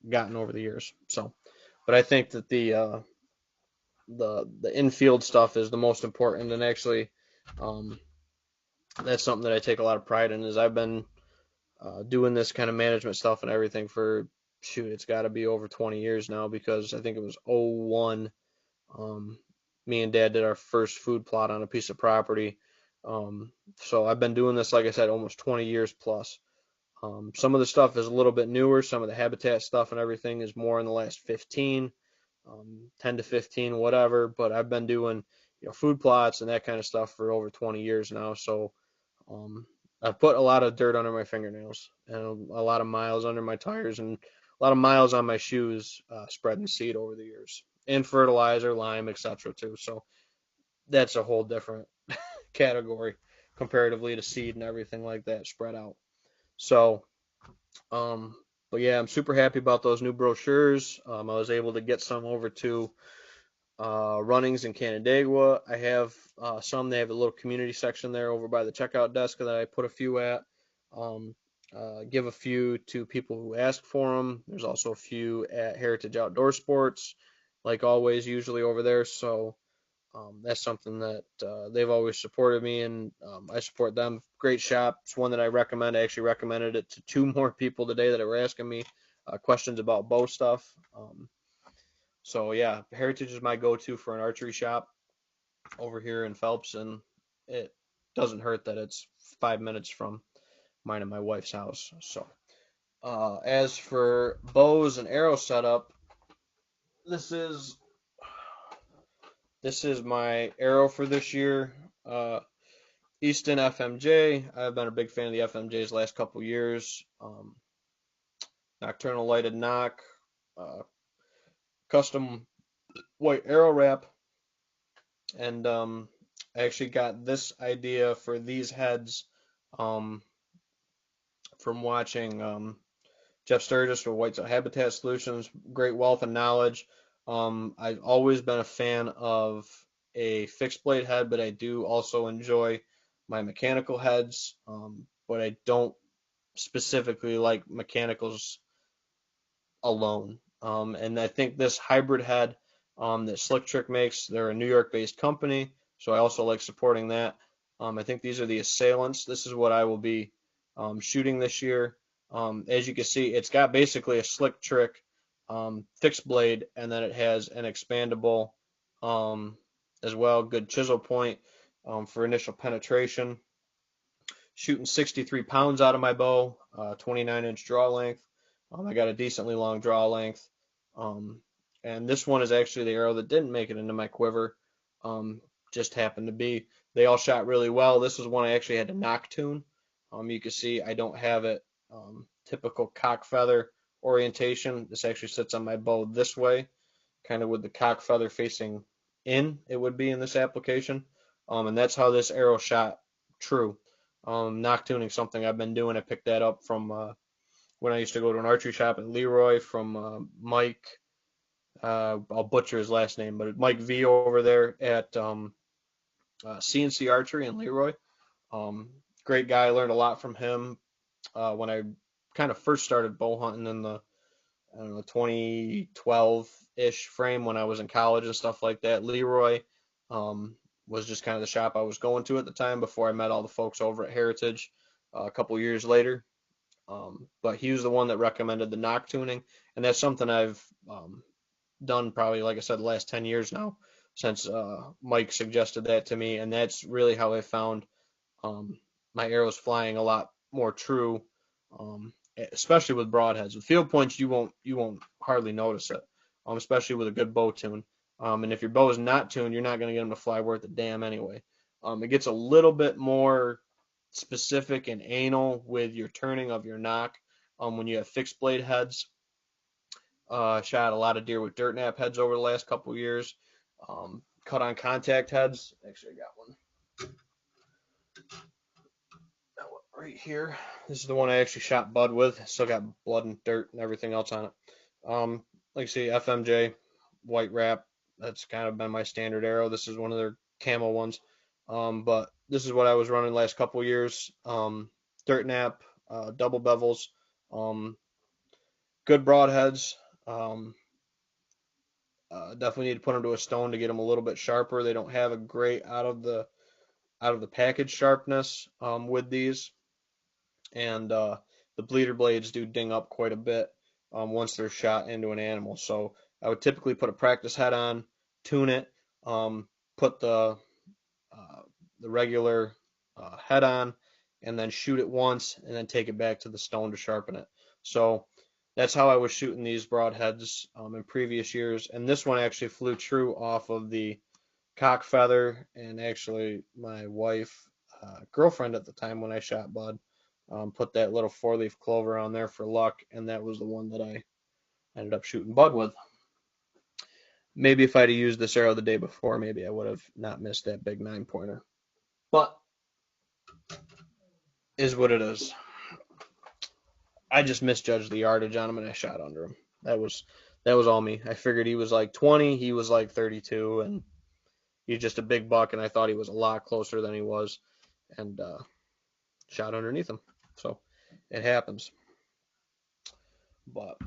gotten over the years. So, but I think that the infield stuff is the most important, and actually, that's something that I take a lot of pride in. Is I've been doing this kind of management stuff and everything for it's got to be over 20 years now, because I think it was '01. Me and Dad did our first food plot on a piece of property. So I've been doing this, like I said, almost 20 years plus. Some of the stuff is a little bit newer. Some of the habitat stuff and everything is more in the last 15, 10 to 15, whatever. But I've been doing, food plots and that kind of stuff for over 20 years now. So I've put a lot of dirt under my fingernails and a lot of miles under my tires and a lot of miles on my shoes, spreading seed over the years and fertilizer, lime, etc. too. So that's a whole different category comparatively to seed and everything like that spread out. So, but yeah, I'm super happy about those new brochures. I was able to get some over to Runnings in Canandaigua. I have some. They have a little community section there over by the checkout desk that I put a few at. Give a few to people who ask for them. There's also a few at Heritage Outdoor Sports, like always, usually over there. So that's something that they've always supported me, and I support them. Great shop. It's one that I recommend. I actually recommended it to 2 more people today that were asking me questions about bow stuff. So yeah, Heritage is my go-to for an archery shop over here in Phelps, and it doesn't hurt that it's 5 minutes from mine and my wife's house. So, as for bows and arrow setup, this is my arrow for this year. Easton FMJ. I've been a big fan of the FMJs the last couple years. Nocturnal lighted nock, custom white arrow wrap, and I actually got this idea for these heads um, from watching Jeff Sturgis with Whitetail Habitat Solutions. Great wealth of knowledge. I've always been a fan of a fixed blade head, but I do also enjoy my mechanical heads. But I don't specifically like mechanicals alone. And I think this hybrid head that Slick Trick makes, they're a New York-based company, so I also like supporting that. I think these are the Assailants. This is what I will be shooting this year. As you can see, it's got basically a Slick Trick fixed blade, and then it has an expandable as well. Good chisel point for initial penetration. Shooting 63 pounds out of my bow, 29-inch draw length. I got a decently long draw length. And this one is actually the arrow that didn't make it into my quiver. Just happened to be. They all shot really well. This was one I actually had to nock tune. You can see I don't have it typical cock feather orientation. This actually sits on my bow this way, kind of with the cock feather facing in, it would be in this application. And that's how this arrow shot true. Nock tuning, something I've been doing. I picked that up from when I used to go to an archery shop in Leroy from Mike. I'll butcher his last name, but Mike V over there at CNC Archery in Leroy. Great guy. I learned a lot from him when I kind of first started bow hunting in the 2012-ish frame when I was in college and stuff like that. Leroy was just kind of the shop I was going to at the time before I met all the folks over at Heritage a couple years later. But he was the one that recommended the nock tuning, and that's something I've done probably, like I said, the last 10 years now since Mike suggested that to me, and that's really how I found my arrows flying a lot more true, especially with broadheads. With field points, you won't hardly notice it, especially with a good bow tune. And if your bow is not tuned, you're not going to get them to fly worth a damn anyway. It gets a little bit more specific and anal with your turning of your nock when you have fixed blade heads. Shot a lot of deer with dirt nap heads over the last couple of years. Cut on contact heads. Actually, I got one right here. This is the one I actually shot bud with. Still got blood and dirt and everything else on it. Like you see, FMJ, white wrap. That's kind of been my standard arrow. This is one of their camo ones. But this is what I was running the last couple of years. Dirt nap, double bevels, good broadheads. Definitely need to put them to a stone to get them a little bit sharper. They don't have a great out of the package sharpness with these, and the bleeder blades do ding up quite a bit once they're shot into an animal. So I would typically put a practice head on, tune it, put the regular head on, and then shoot it once, and then take it back to the stone to sharpen it. So that's how I was shooting these broadheads in previous years. And this one actually flew true off of the cock feather, and actually my wife, girlfriend at the time when I shot bud, put that little 4-leaf clover on there for luck, and that was the one that I ended up shooting bud with. Maybe if I'd have used this arrow the day before, maybe I would have not missed that big 9-pointer. But is what it is. I just misjudged the yardage on him, and I shot under him. That was all me. I figured he was like 20, he was like 32, and he's just a big buck, and I thought he was a lot closer than he was, and shot underneath him. So it happens. But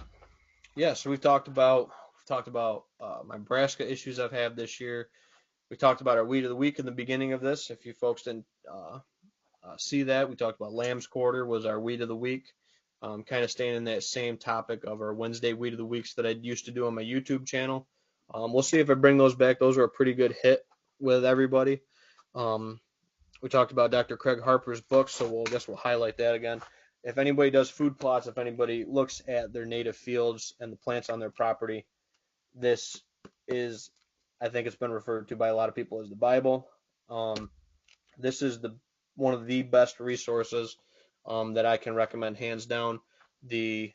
yeah, so we've talked about my Nebraska issues I've had this year. We talked about our weed of the week in the beginning of this. If you folks didn't see that, we talked about lamb's quarter was our weed of the week. Kind of staying in that same topic of our Wednesday weed of the weeks that I used to do on my YouTube channel. We'll see if I bring those back. Those were a pretty good hit with everybody. We talked about Dr. Craig Harper's book, so we'll highlight that again. If anybody does food plots, if anybody looks at their native fields and the plants on their property, this is, I think it's been referred to by a lot of people as the Bible. This is one of the best resources that I can recommend, hands down. The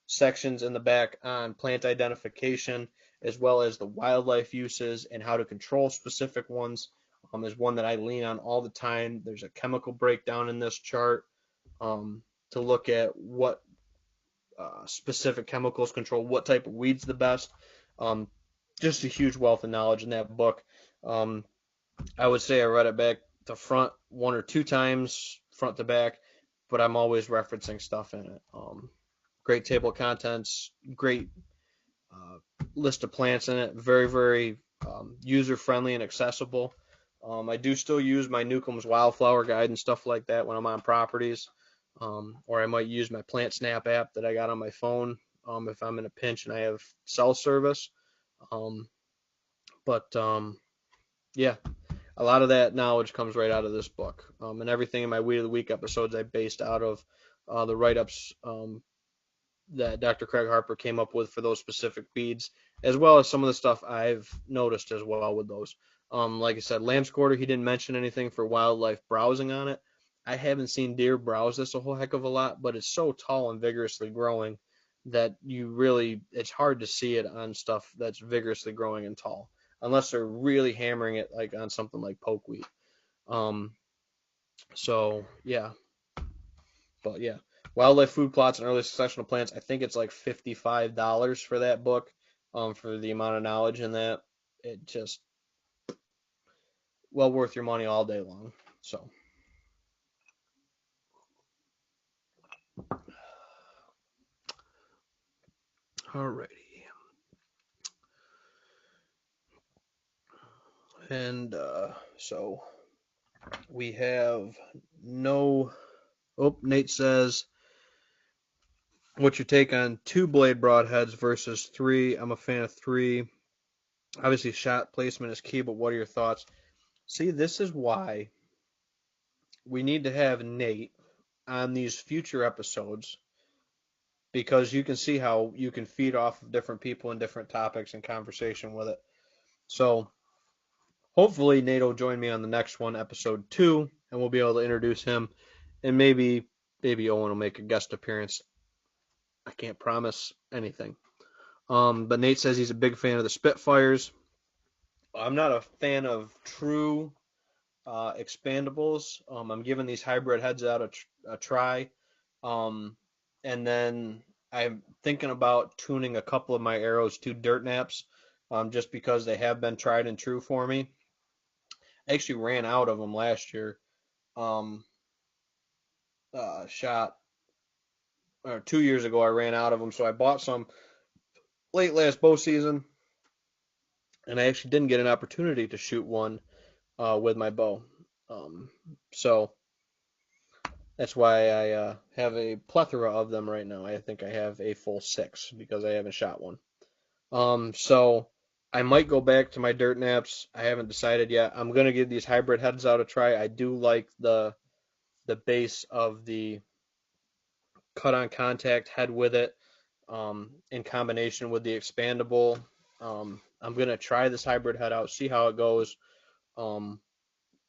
sections in the back on plant identification, as well as the wildlife uses and how to control specific ones, is one that I lean on all the time. There's a chemical breakdown in this chart to look at what specific chemicals control what type of weeds the best. Just a huge wealth of knowledge in that book. I would say I read it back to front 1 or 2 times, front to back, but I'm always referencing stuff in it. Great table of contents, great list of plants in it, very, very user-friendly and accessible. I do still use my Newcomb's Wildflower Guide and stuff like that when I'm on properties, or I might use my Plant Snap app that I got on my phone if I'm in a pinch and I have cell service. Yeah, a lot of that knowledge comes right out of this book, and everything in my Weed of the Week episodes I based out of the write-ups that Dr. Craig Harper came up with for those specific weeds, as well as some of the stuff I've noticed as well with those. Like I said, lamb's quarter, he didn't mention anything for wildlife browsing on it. I haven't seen deer browse this a whole heck of a lot, but it's so tall and vigorously growing that it's hard to see it on stuff that's vigorously growing and tall, unless they're really hammering it like on something like pokeweed. So yeah, but yeah, wildlife food plots and early successional plants. I think it's like $55 for that book, for the amount of knowledge in that. It just well worth your money all day long. So, alrighty, and so we have no. Oh, Nate says, what's your take on 2 blade broadheads versus 3? I'm a fan of 3. Obviously, shot placement is key, but what are your thoughts? See, this is why we need to have Nate on these future episodes, because you can see how you can feed off of different people and different topics and conversation with it. So hopefully Nate will join me on the next one, episode 2, and we'll be able to introduce him, and maybe Owen will make a guest appearance. I can't promise anything. But Nate says he's a big fan of the Spitfires. I'm not a fan of true expandables. I'm giving these hybrid heads out a try. And then I'm thinking about tuning a couple of my arrows to dirt naps, just because they have been tried and true for me. I actually ran out of them last year. Shot or 2 years ago, I ran out of them, so I bought some late last bow season, and I actually didn't get an opportunity to shoot one with my bow. So that's why I have a plethora of them right now. I think I have a full 6 because I haven't shot one. So I might go back to my dirt naps. I haven't decided yet. I'm gonna give these hybrid heads out a try. I do like the base of the cut on contact head with it, in combination with the expandable. I'm gonna try this hybrid head out, see how it goes.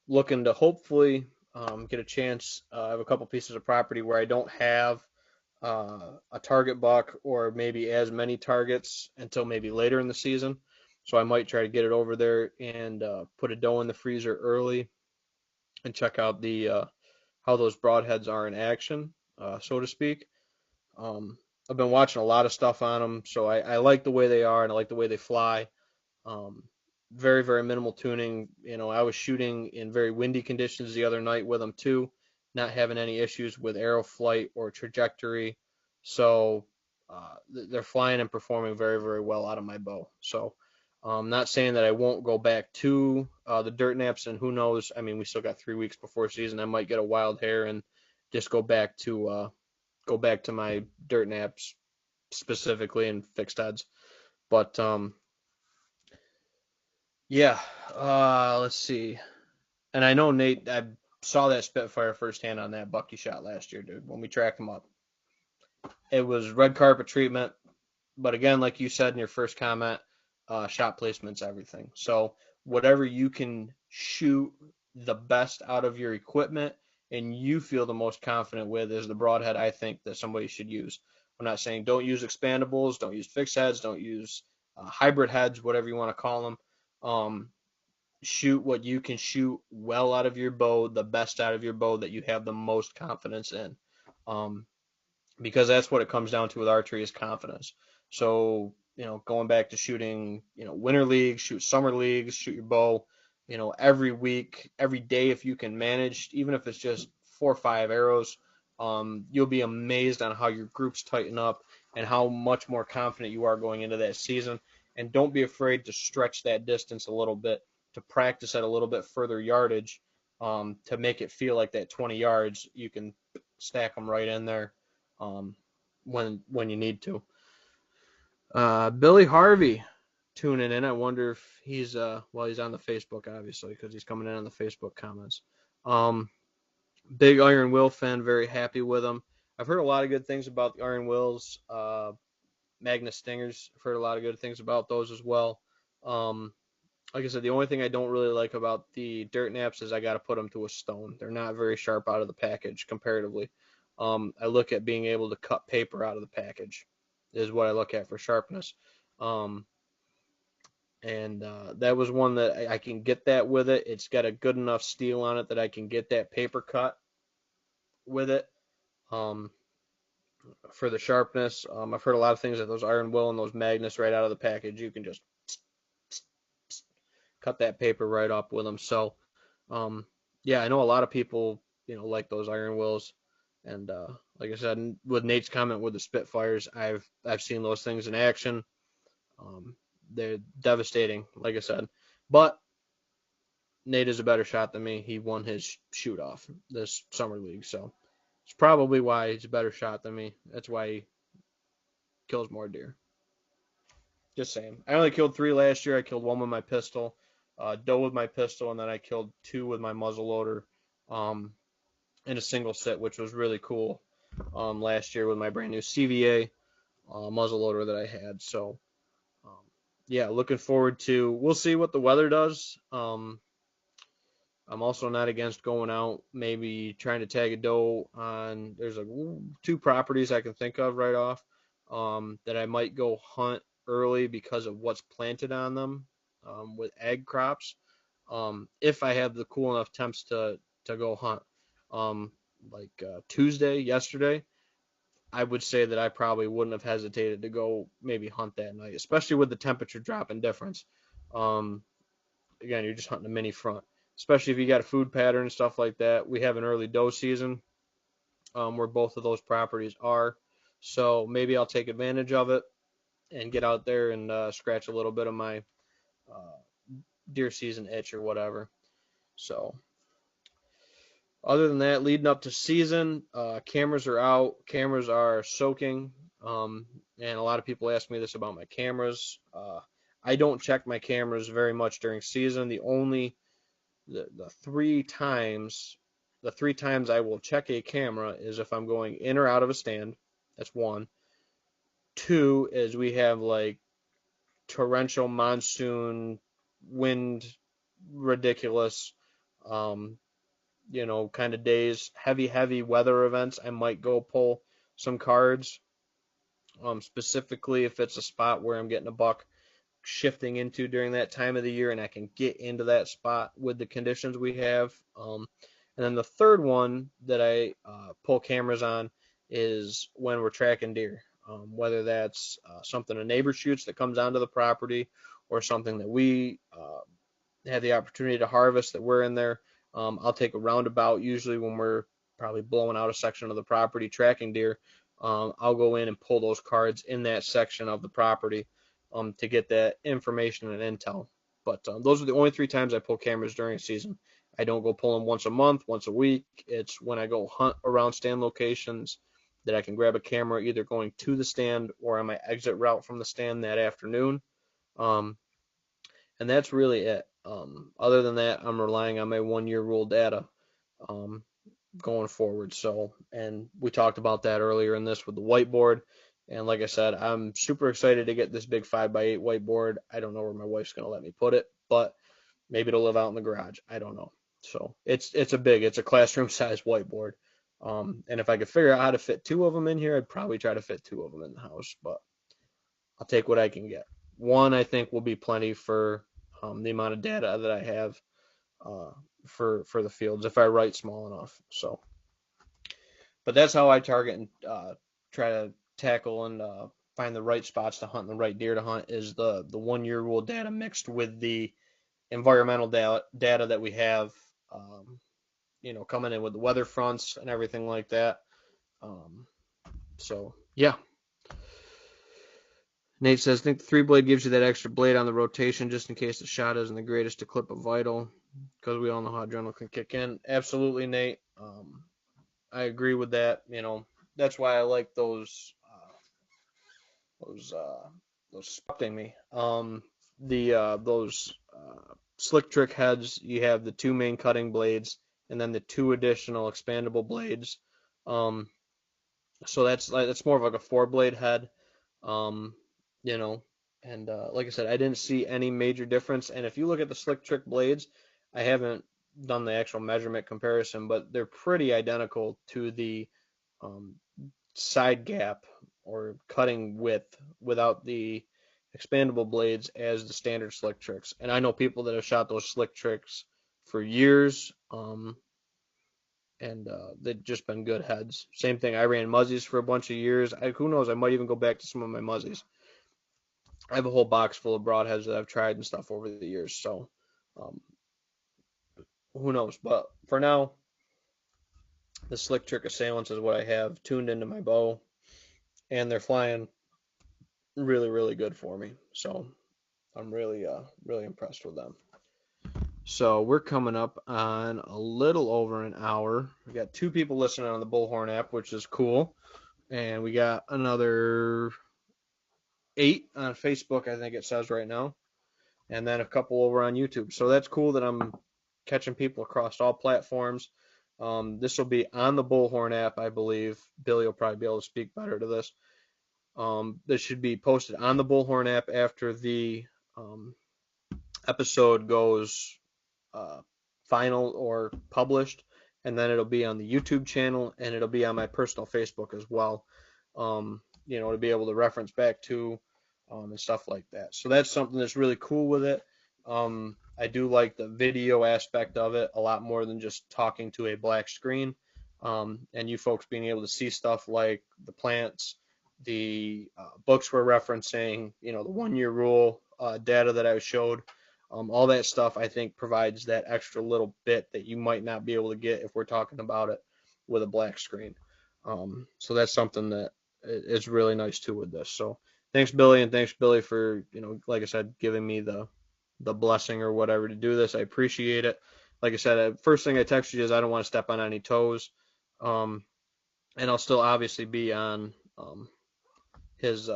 Looking to hopefully get a chance. I have a couple pieces of property where I don't have a target buck or maybe as many targets until maybe later in the season. So I might try to get it over there and put a doe in the freezer early and check out the how those broadheads are in action, so to speak. I've been watching a lot of stuff on them, so I like the way they are and I like the way they fly. Very, very minimal tuning. I was shooting in very windy conditions the other night with them too, not having any issues with arrow flight or trajectory. So they're flying and performing very, very well out of my bow. So I'm not saying that I won't go back to the dirt naps, and who knows? I mean, we still got 3 weeks before season. I might get a wild hair and just go back to my dirt naps specifically and fixed heads. But yeah, let's see. And I know Nate, I saw that Spitfire firsthand on that buck he shot last year, dude, when we tracked him up. It was red carpet treatment, but again, like you said in your first comment, shot placement's everything. So whatever you can shoot the best out of your equipment and you feel the most confident with is the broadhead I think that somebody should use. I'm not saying don't use expandables, don't use fixed heads, don't use hybrid heads, whatever you want to call them. Shoot what you can shoot well out of your bow, the best out of your bow that you have the most confidence in. Um, because that's what it comes down to with archery is confidence. So, going back to shooting, winter leagues, shoot summer leagues, shoot your bow, every week, every day if you can manage, even if it's just 4 or 5 arrows, you'll be amazed on how your groups tighten up and how much more confident you are going into that season. And don't be afraid to stretch that distance a little bit, to practice at a little bit further yardage, to make it feel like that 20 yards, you can stack them right in there um, when you need to. Billy Harvey tuning in. I wonder if he's he's on the Facebook obviously because he's coming in on the Facebook comments. Big Iron Will fan, very happy with him. I've heard a lot of good things about the Iron Wills. Magnus Stingers, I've heard a lot of good things about those as well. Like I said, the only thing I don't really like about the dirt naps is I got to put them to a stone. They're not very sharp out of the package comparatively. I look at being able to cut paper out of the package is what I look at for sharpness. Um, and that was one that I can get that with it. It's got a good enough steel on it that I can get that paper cut with it um, for the sharpness. I've heard a lot of things that those Iron Will and those Magnus right out of the package, you can just cut that paper right up with them. So, yeah, I know a lot of people, like those Iron Wills. And like I said, with Nate's comment with the Spitfires, I've seen those things in action. They're devastating, like I said. But Nate is a better shot than me. He won his shoot off this summer league, so it's probably why he's a better shot than me. That's why he kills more deer. Just saying. I only killed 3 last year. I killed 1 with my pistol, doe with my pistol, and then I killed 2 with my muzzleloader um, in a single sit, which was really cool last year with my brand new CVA muzzleloader that I had. So, um, yeah, looking forward to. We'll see what the weather does. I'm also not against going out, maybe trying to tag a doe on. There's 2 properties I can think of right off that I might go hunt early because of what's planted on them with ag crops. If I have the cool enough temps to go hunt, Tuesday, yesterday, I would say that I probably wouldn't have hesitated to go maybe hunt that night, especially with the temperature drop and difference. Um, Again, you're just hunting a mini front, especially if you got a food pattern and stuff like that. We have an early doe season where both of those properties are. So maybe I'll take advantage of it and get out there and scratch a little bit of my uh, deer season itch or whatever. So other than that, leading up to season, cameras are out. Cameras are soaking. And a lot of people ask me this about my cameras. I don't check my cameras very much during season. The 3 times I will check a camera is if I'm going in or out of a stand. That's 1. 2 is we have like torrential monsoon wind, ridiculous, um, kind of days, heavy weather events. I might go pull some cards, specifically if it's a spot where I'm getting a buck shifting into during that time of the year and I can get into that spot with the conditions we have. And then the third one that I pull cameras on is when we're tracking deer, whether that's something a neighbor shoots that comes onto the property or something that we have the opportunity to harvest that we're in there. I'll take a roundabout usually when we're probably blowing out a section of the property tracking deer. I'll go in and pull those cards in that section of the property to get that information and intel. But those are the only 3 times I pull cameras during a season. I don't go pulling once a month, once a week. It's when I go hunt around stand locations that I can grab a camera either going to the stand or on my exit route from the stand that afternoon. And that's really it. Other than that, I'm relying on my 1 year rule data going forward. So, and we talked about that earlier in this with the whiteboard. And like I said, I'm super excited to get this big 5x8 whiteboard. I don't know where my wife's going to let me put it, but maybe it'll live out in the garage. I don't know. So it's a classroom size whiteboard. And if I could figure out how to fit 2 of them in here, I'd probably try to fit 2 of them in the house, but I'll take what I can get. One, I think, will be plenty for the amount of data that I have uh, for the fields if I write small enough. So, but that's how I target and try to tackle and find the right spots to hunt and the right deer to hunt is the 1 year rule data mixed with the environmental data that we have, coming in with the weather fronts and everything like that. Um, so yeah. Nate says, think the 3 blade gives you that extra blade on the rotation just in case the shot isn't the greatest to clip a vital, because we all know how adrenaline can kick in. Absolutely, Nate. I agree with that. That's why I like those spotting me. Those slick trick heads. You have the 2 main cutting blades and then the 2 additional expandable blades. So that's more of like a 4 blade head. Um, you know, and like I said, I didn't see any major difference. And if you look at the slick trick blades, I haven't done the actual measurement comparison, but they're pretty identical to the um, side gap or cutting width without the expandable blades as the standard slick tricks. And I know people that have shot those slick tricks for years, and they've just been good heads. Same thing, I ran muzzies for a bunch of years. Who knows, I might even go back to some of my muzzies. I have a whole box full of broadheads that I've tried and stuff over the years, so um, who knows. But for now, the slick trick assailants is what I have tuned into my bow, and they're flying really, really good for me. So I'm really, really impressed with them. So we're coming up on a little over an hour. We got 2 people listening on the Bullhorn app, which is cool, and we got another 8 on Facebook, I think it says right now, and then a couple over on YouTube. So that's cool that I'm catching people across all platforms. This will be on the Bullhorn app, I believe. Billy will probably be able to speak better to this. This should be posted on the Bullhorn app after the episode goes final or published, and then it'll be on the YouTube channel, and it'll be on my personal Facebook as well, to be able to reference back to and stuff like that. So that's something that's really cool with it. I do like the video aspect of it a lot more than just talking to a black screen, and you folks being able to see stuff like the plants, the books we're referencing, the 1 year rule data that I showed. All that stuff, I think, provides that extra little bit that you might not be able to get if we're talking about it with a black screen. So that's something that is really nice too with this. So thanks, Billy, and thanks, Billy, for, like I said, giving me the blessing or whatever to do this. I appreciate it. Like I said, first thing I texted you is I don't want to step on any toes. And I'll still obviously be on his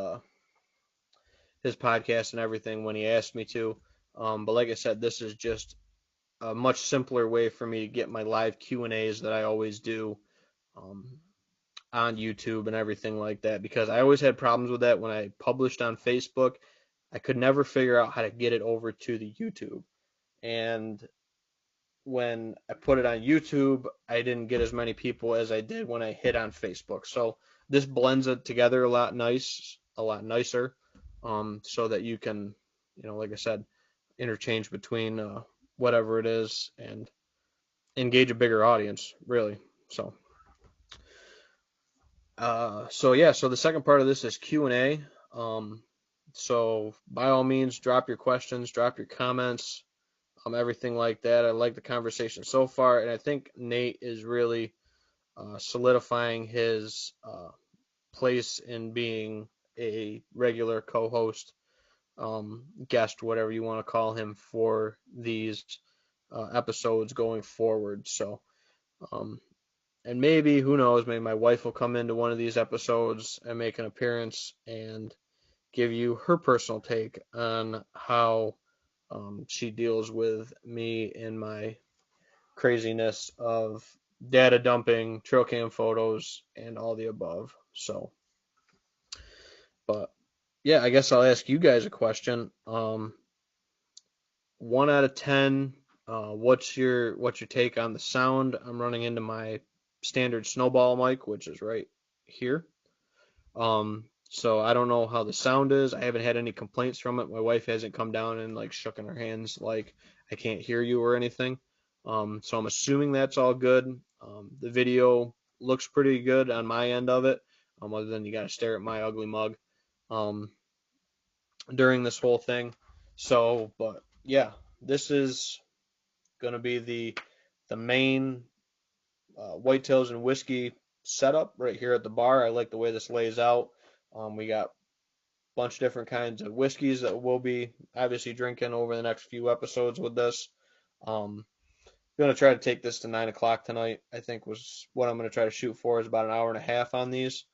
podcast and everything when he asked me to. But like I said, this is just a much simpler way for me to get my live Q&As that I always do on YouTube and everything like that, because I always had problems with that when I published on Facebook. I could never figure out how to get it over to the YouTube. And when I put it on YouTube, I didn't get as many people as I did when I hit on Facebook. So this blends it together a lot nicer, so that you can, like I said, interchange between whatever it is and engage a bigger audience, really. So so the second part of this is Q&A. So by all means, drop your questions, drop your comments, everything like that. I like the conversation so far, and I think Nate is really solidifying his place in being a regular co-host, guest, whatever you want to call him, for these episodes going forward. So, and maybe, who knows, maybe my wife will come into one of these episodes and make an appearance and give you her personal take on how She deals with me and my craziness of data dumping, trail cam photos, and all the above. So, but yeah, I guess I'll ask you guys a question. 1 out of 10, what's your take on the sound? I'm running into my standard snowball mic, which is right here. So I don't know how the sound is. I haven't had any complaints from it. My wife hasn't come down and like shook in her hands like I can't hear you or anything. So I'm assuming that's all good. The video looks pretty good on my end of it. Other than you got to stare at my ugly mug during this whole thing. So, but yeah, this is gonna be the main Whitetails and whiskey setup right here at the bar. I like the way this lays out. We got a bunch of different kinds of whiskeys that we'll be obviously drinking over the next few episodes with this. I'm gonna try to take this to 9 o'clock tonight. I think was what I'm gonna try to shoot for is about an hour and a half on these.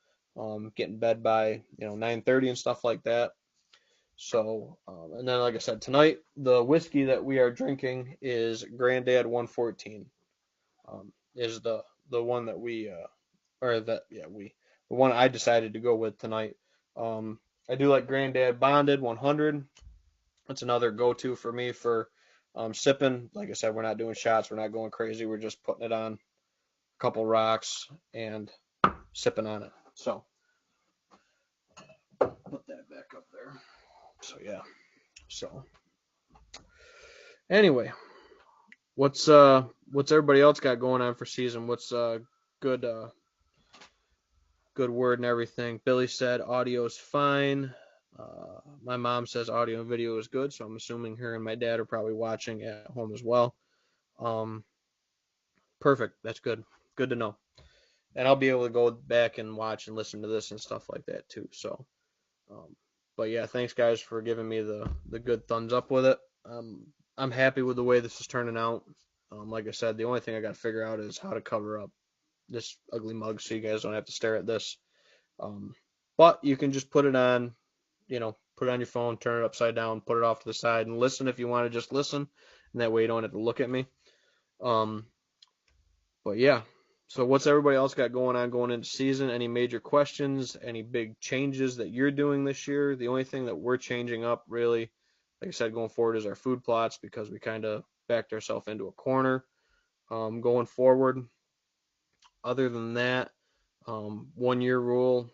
Get in bed by 9:30 and stuff like that. So, and then like I said, tonight the whiskey that we are drinking is Granddad 114. Is the one that we or that yeah we the one I decided to go with tonight. I do like Granddad Bonded 100. That's another go-to for me for sipping. Like I said, we're not doing shots. We're not going crazy. We're just putting it on a couple rocks and sipping on it. So put that back up there. So yeah. So anyway, what's everybody else got going on for season? What's good good word and everything. Billy said audio's fine. My mom says audio and video is good, so I'm assuming her and my dad are probably watching at home as well. Perfect. That's good. Good to know. And I'll be able to go back and watch and listen to this and stuff like that too. So, but yeah, thanks guys for giving me the good thumbs up with it. I'm happy with the way this is turning out. Like I said, the only thing I got to figure out is how to cover up this ugly mug so you guys don't have to stare at this. But you can just put it on, put it on your phone, turn it upside down, put it off to the side, and listen if you want to just listen. And that way you don't have to look at me. But yeah. So what's everybody else got going on going into season? Any major questions? Any big changes that you're doing this year? The only thing that we're changing up really, like I said, going forward is our food plots because we kind of backed ourselves into a corner going forward. Other than that, 1 year rule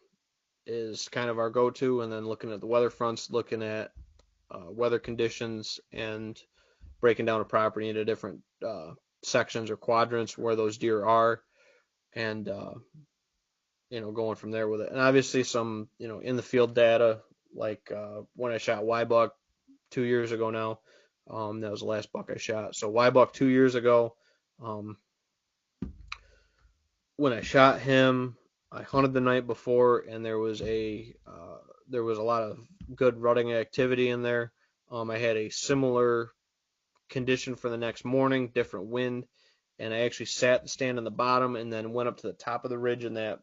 is kind of our go-to, and then looking at the weather fronts, looking at weather conditions, and breaking down a property into different sections or quadrants where those deer are, and going from there with it. And obviously some in the field data, like when I shot Y-buck 2 years ago now. That was the last buck I shot. So Y-buck 2 years ago. When I shot him, I hunted the night before, and there was a lot of good rutting activity in there. I had a similar condition for the next morning, different wind, and I actually sat the stand on the bottom and then went up to the top of the ridge in that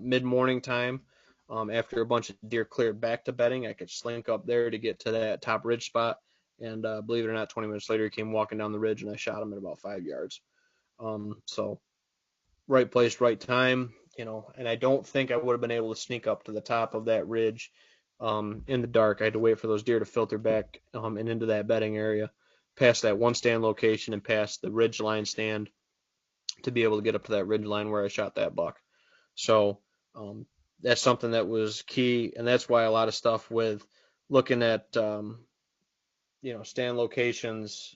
mid-morning time. After a bunch of deer cleared back to bedding, I could slink up there to get to that top ridge spot. And believe it or not, 20 minutes later, he came walking down the ridge, and I shot him at about 5 yards. So right place, right time, and I don't think I would have been able to sneak up to the top of that ridge in the dark. I had to wait for those deer to filter back and into that bedding area, past that one stand location and past the ridge line stand to be able to get up to that ridge line where I shot that buck. So that's something that was key, and that's why a lot of stuff with looking at stand locations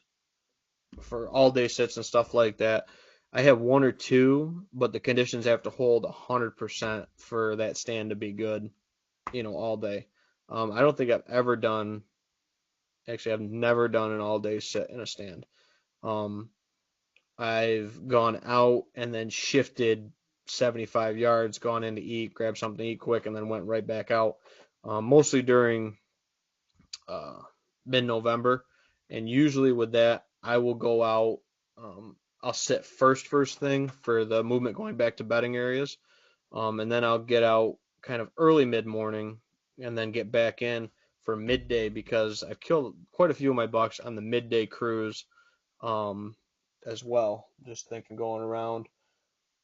for all day sits and stuff like that. I have one or two, but the conditions have to hold 100% for that stand to be good, all day. I don't think I've ever done, actually, I've never done an all day sit in a stand. I've gone out and then shifted 75 yards, gone in to eat, grabbed something to eat quick, and then went right back out, mostly during mid-November. And usually with that, I will go out. I'll sit first thing for the movement going back to bedding areas, and then I'll get out kind of early mid-morning and then get back in for midday because I've killed quite a few of my bucks on the midday cruise as well. Just thinking going around.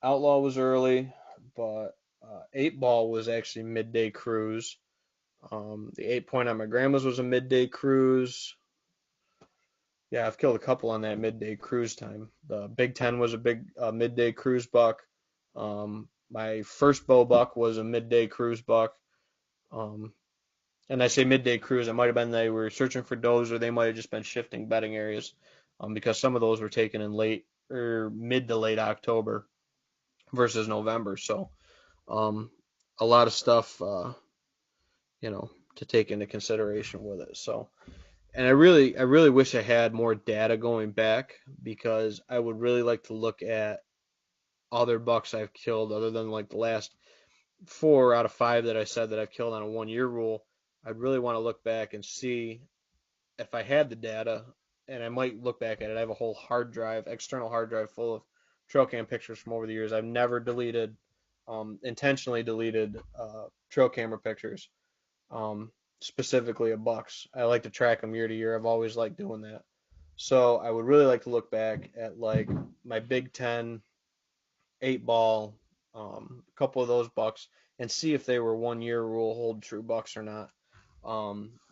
Outlaw was early, but 8 ball was actually midday cruise. The 8 point on my grandma's was a midday cruise. Yeah, I've killed a couple on that midday cruise time. The Big Ten was a big midday cruise buck. My first bow buck was a midday cruise buck. Um, and I say midday cruise, it might have been they were searching for does, or they might have just been shifting bedding areas, because some of those were taken in late or mid to late October versus November. So a lot of stuff, to take into consideration with it. So, and I really wish I had more data going back because I would really like to look at other bucks I've killed other than like the last 4 out of 5 that I said that I've killed on a 1 year rule. I'd really want to look back and see if I had the data, and I might look back at it. I have a whole hard drive, external hard drive full of trail cam pictures from over the years. I've never intentionally deleted trail camera pictures, specifically of bucks. I like to track them year to year. I've always liked doing that. So I would really like to look back at like my Big Ten 8 ball, a couple of those bucks, and see if they were 1 year rule hold true bucks or not.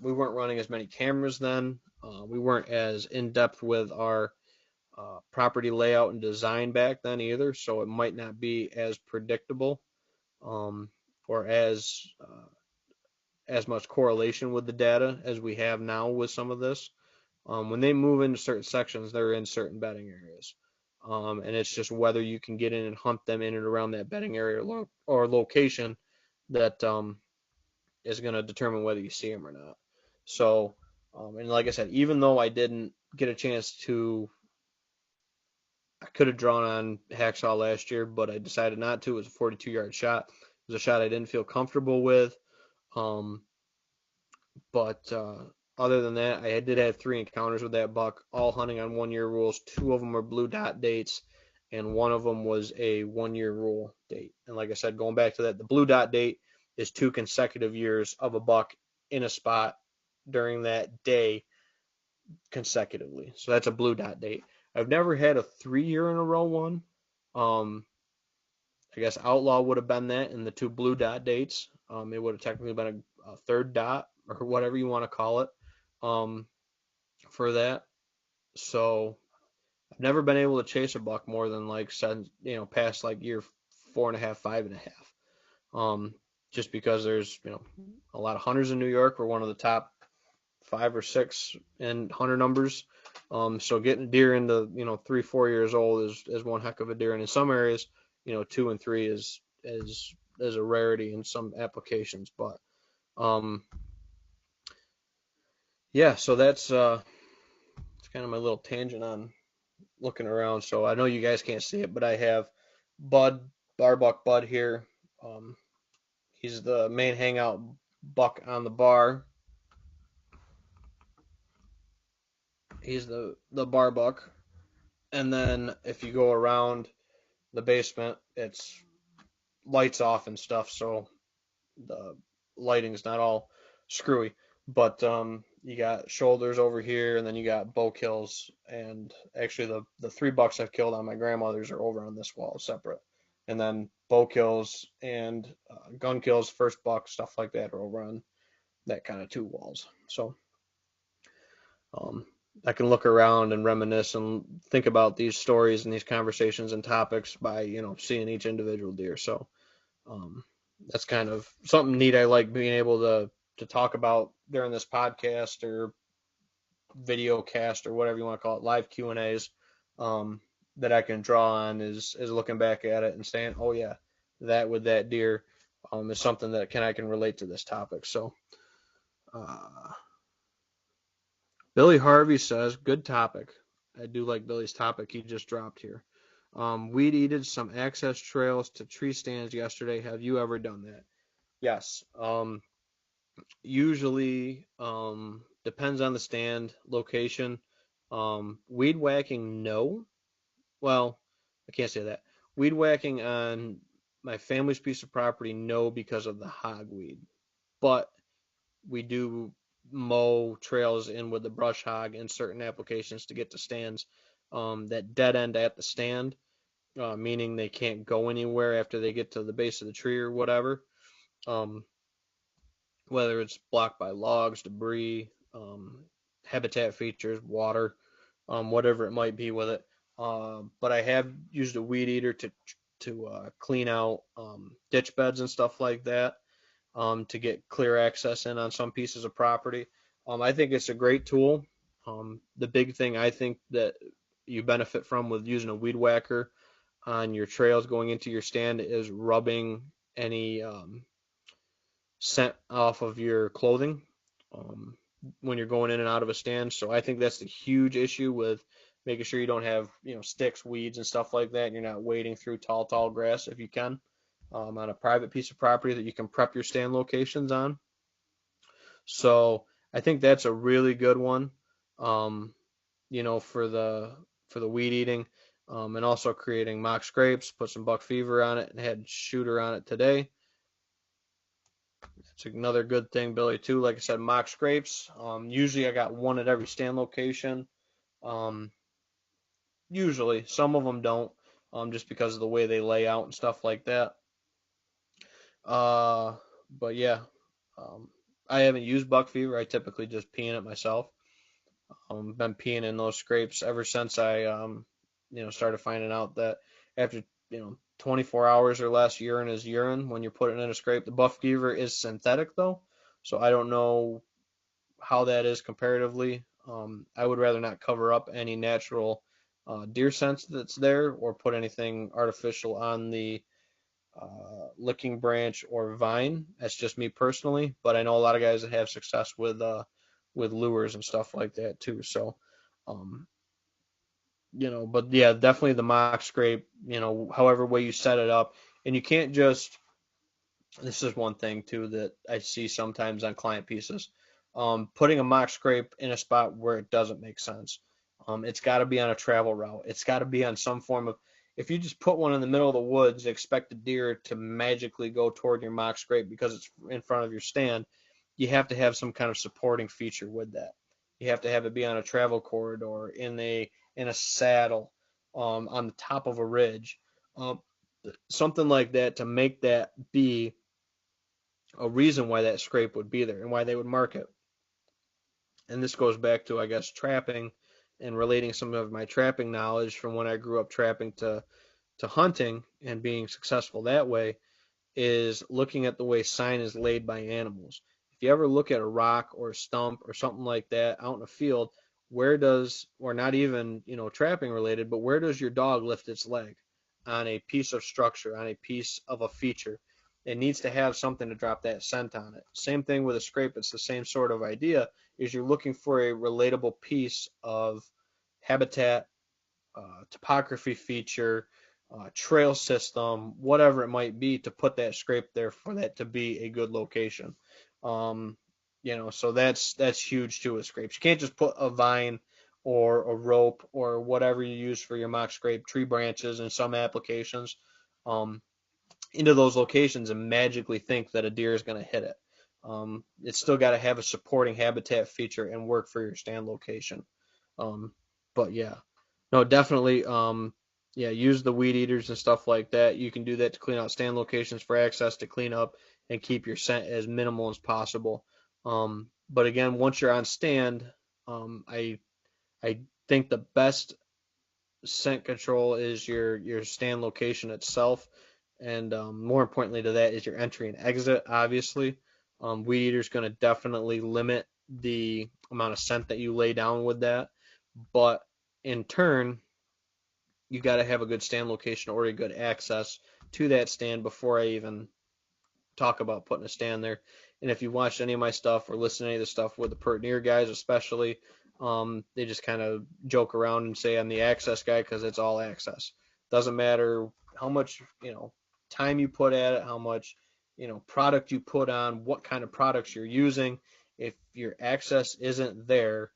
We weren't running as many cameras then. We weren't as in depth with our property layout and design back then either, so it might not be as predictable, or as much correlation with the data as we have now with some of this. When they move into certain sections, they're in certain bedding areas. And it's just whether you can get in and hunt them in and around that bedding area or location that is going to determine whether you see them or not. So, and like I said, even though I didn't get a chance to, I could have drawn on hacksaw last year, but I decided not to. It was a 42-yard shot. It was a shot I didn't feel comfortable with. But other than that, I did have 3 encounters with that buck, all hunting on 1 year rules. 2 of them were blue dot dates, and one of them was a 1 year rule date. And like I said, going back to that, the blue dot date is 2 consecutive years of a buck in a spot during that day consecutively. So that's a blue dot date. I've never had a 3 year in a row one. I guess Outlaw would have been that in the 2 blue dot dates. It would have technically been a third dot or whatever you want to call it, for that. So I've never been able to chase a buck more than like past like year 4.5, 5.5. Just because there's a lot of hunters in New York. We're one of the top 5 or 6 in hunter numbers. So getting deer into 3, 4 years old is one heck of a deer, and in some areas 2 and 3 is a rarity in some applications. But yeah, so that's kind of my little tangent on looking around. So I know you guys can't see it, but I have Barbuck Bud here. He's the main hangout buck on the bar. He's the bar buck. And then if you go around the basement, it's lights off and stuff, so the lighting's not all screwy. But you got shoulders over here, and then you got bow kills, and actually the 3 bucks I've killed on my grandmother's are over on this wall separate, and then bow kills and gun kills, first buck, stuff like that are over on that kind of 2 walls. So I can look around and reminisce and think about these stories and these conversations and topics by seeing each individual deer. So that's kind of something neat. I like being able to talk about during this podcast or video cast or whatever you want to call it, live Q&As, that I can draw on is looking back at it and saying, oh yeah, that with that deer is something that I can relate to this topic. So Billy Harvey says, good topic. I do like Billy's topic he just dropped here. Weed eated some access trails to tree stands yesterday. Have you ever done that? Yes. Usually depends on the stand location. Weed whacking, no. Well, I can't say that. Weed whacking on my family's piece of property, no, because of the hogweed. But we do mow trails in with the brush hog in certain applications to get to stands that dead end at the stand, meaning they can't go anywhere after they get to the base of the tree or whatever. Um, whether it's blocked by logs, debris, habitat features, water, whatever it might be with it. But I have used a weed eater to clean out ditch beds and stuff like that, to get clear access in on some pieces of property. I think it's a great tool. The big thing I think that you benefit from with using a weed whacker on your trails going into your stand is rubbing any scent off of your clothing um, when you're going in and out of a stand. So I think that's the huge issue with making sure you don't have sticks, weeds, and stuff like that, and you're not wading through tall grass if you can, on a private piece of property that you can prep your stand locations on. So I think that's a really good one, um, for the weed eating, and also creating mock scrapes. Put some buck fever on it and had shooter on it today. It's another good thing, Billy, too. Like I said, mock scrapes. Usually I got one at every stand location. Um, Usually, some of them don't, just because of the way they lay out and stuff like that. Uh, but yeah, um, I haven't used buck fever. I typically just pee in it myself. Been peeing in those scrapes ever since I, started finding out that after, 24 hours or less, urine is urine when you're putting in a scrape. The buck fever is synthetic though, so I don't know how that is comparatively. I would rather not cover up any natural deer scent that's there or put anything artificial on the licking branch or vine. That's just me personally, but I know a lot of guys that have success with lures and stuff like that too. So, um, but yeah, definitely the mock scrape. However way you set it up, and you can't just. This is one thing too that I see sometimes on client pieces. Putting a mock scrape in a spot where it doesn't make sense. It's got to be on a travel route. It's got to be on some form of. If you just put one in the middle of the woods, expect a deer to magically go toward your mock scrape because it's in front of your stand, you have to have some kind of supporting feature with that. You have to have it be on a travel corridor, in a saddle, on the top of a ridge, um, something like that to make that be a reason why that scrape would be there and why they would mark it. And this goes back to, I guess, trapping and relating some of my trapping knowledge from when I grew up trapping to hunting and being successful that way, is looking at the way sign is laid by animals. If you ever look at a rock or a stump or something like that out in a field, where does, or not even, trapping related, but where does your dog lift its leg on a piece of structure, on a piece of a feature? It needs to have something to drop that scent on it. Same thing with a scrape. It's the same sort of idea, is you're looking for a relatable piece of habitat, topography feature, trail system, whatever it might be, to put that scrape there for that to be a good location. Um, so that's huge too with scrapes. You can't just put a vine or a rope or whatever you use for your mock scrape, tree branches in some applications, um, into those locations and magically think that a deer is going to hit it. It's still got to have a supporting habitat feature and work for your stand location. Um, but yeah, no, definitely. Yeah, use the weed eaters and stuff like that. You can do that to clean out stand locations for access to clean up and keep your scent as minimal as possible. But again, once you're on stand, I think the best scent control is your stand location itself, and more importantly to that is your entry and exit. Obviously, weed eater is going to definitely limit the amount of scent that you lay down with that, but in turn, you got to have a good stand location or a good access to that stand before I even talk about putting a stand there. And if you watched any of my stuff or listened to any of the stuff with the pert near guys, especially, they just kind of joke around and say I'm the access guy because it's all access. Doesn't matter how much time you put at it, how much product you put on, what kind of products you're using. If your access isn't there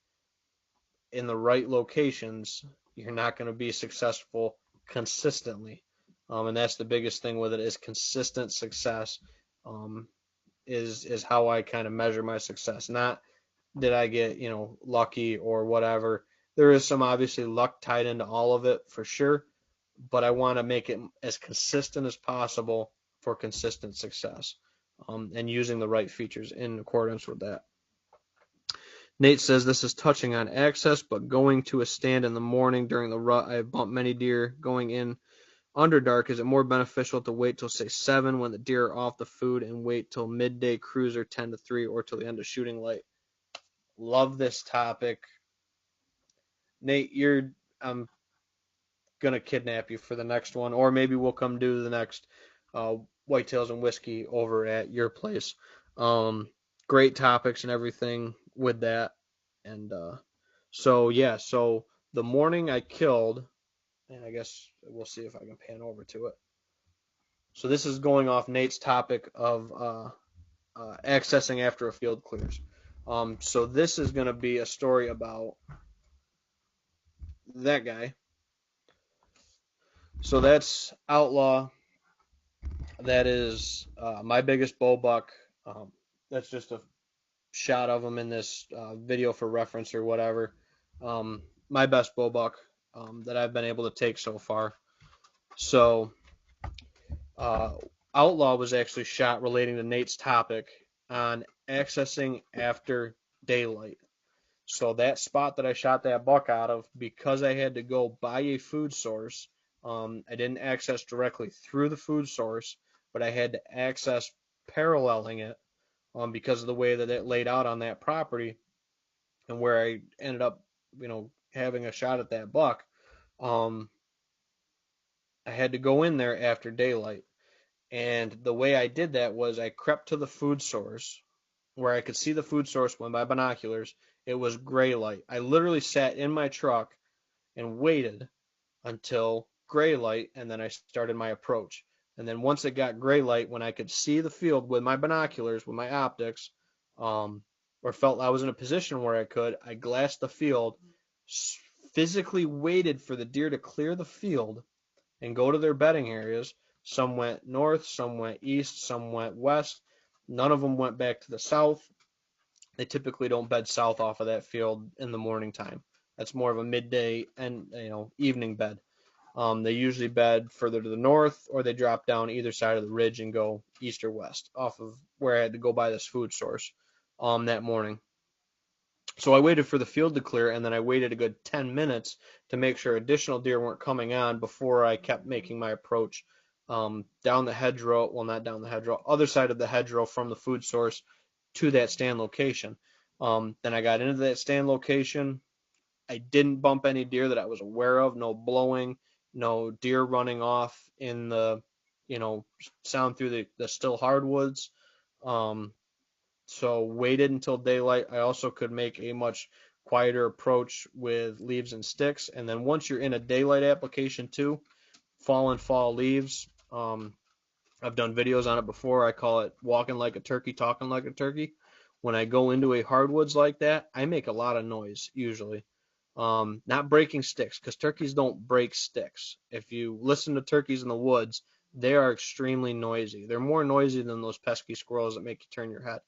in the right locations, you're not going to be successful consistently. And that's the biggest thing with it, is consistent success. Um, is how I kind of measure my success. Not did I get, lucky or whatever. There is some obviously luck tied into all of it for sure, but I want to make it as consistent as possible for consistent success, and using the right features in accordance with that. Nate says this is touching on access, but going to a stand in the morning during the rut, I have bumped many deer. Going in Underdark, is it more beneficial to wait till say 7 when the deer are off the food and wait till midday cruiser 10 to 3 or till the end of shooting light? Love this topic. Nate, I'm gonna kidnap you for the next one, or maybe we'll come do the next Whitetails and Whiskey over at your place. Great topics and everything with that. And so the morning I killed, and I guess we'll see if I can pan over to it. So this is going off Nate's topic of accessing after a field clears. So this is going to be a story about that guy. So that's Outlaw. That is my biggest bow buck. That's just a shot of him in this video for reference or whatever. My best bow buck that I've been able to take so far. So Outlaw was actually shot relating to Nate's topic on accessing after daylight. So that spot that I shot that buck out of, because I had to go by a food source, I didn't access directly through the food source, but I had to access paralleling it because of the way that it laid out on that property and where I ended up, having a shot at that buck. I had to go in there after daylight. And the way I did that was I crept to the food source where I could see the food source with my binoculars. It was gray light. I literally sat in my truck and waited until gray light, and then I started my approach. And then once it got gray light, when I could see the field with my binoculars, with my optics, or felt I was in a position where I glassed the field, physically waited for the deer to clear the field and go to their bedding areas. Some went north, some went east, some went west. None of them went back to the south. They typically don't bed south off of that field in the morning time. That's more of a midday and evening bed. They usually bed further to the north, or they drop down either side of the ridge and go east or west off of where I had to go by this food source that morning. So I waited for the field to clear, and then I waited a good 10 minutes to make sure additional deer weren't coming on before I kept making my approach down the hedgerow. Well, not down the hedgerow, other side of the hedgerow from the food source to that stand location. Then I got into that stand location. I didn't bump any deer that I was aware of. No blowing, no deer running off in the, sound through the still hardwoods. So waited until daylight. I also could make a much quieter approach with leaves and sticks. And then once you're in a daylight application too, fall and fall leaves. I've done videos on it before. I call it walking like a turkey, talking like a turkey. When I go into a hardwoods like that, I make a lot of noise usually. Not breaking sticks, because turkeys don't break sticks. If you listen to turkeys in the woods, they are extremely noisy. They're more noisy than those pesky squirrels that make you turn your head.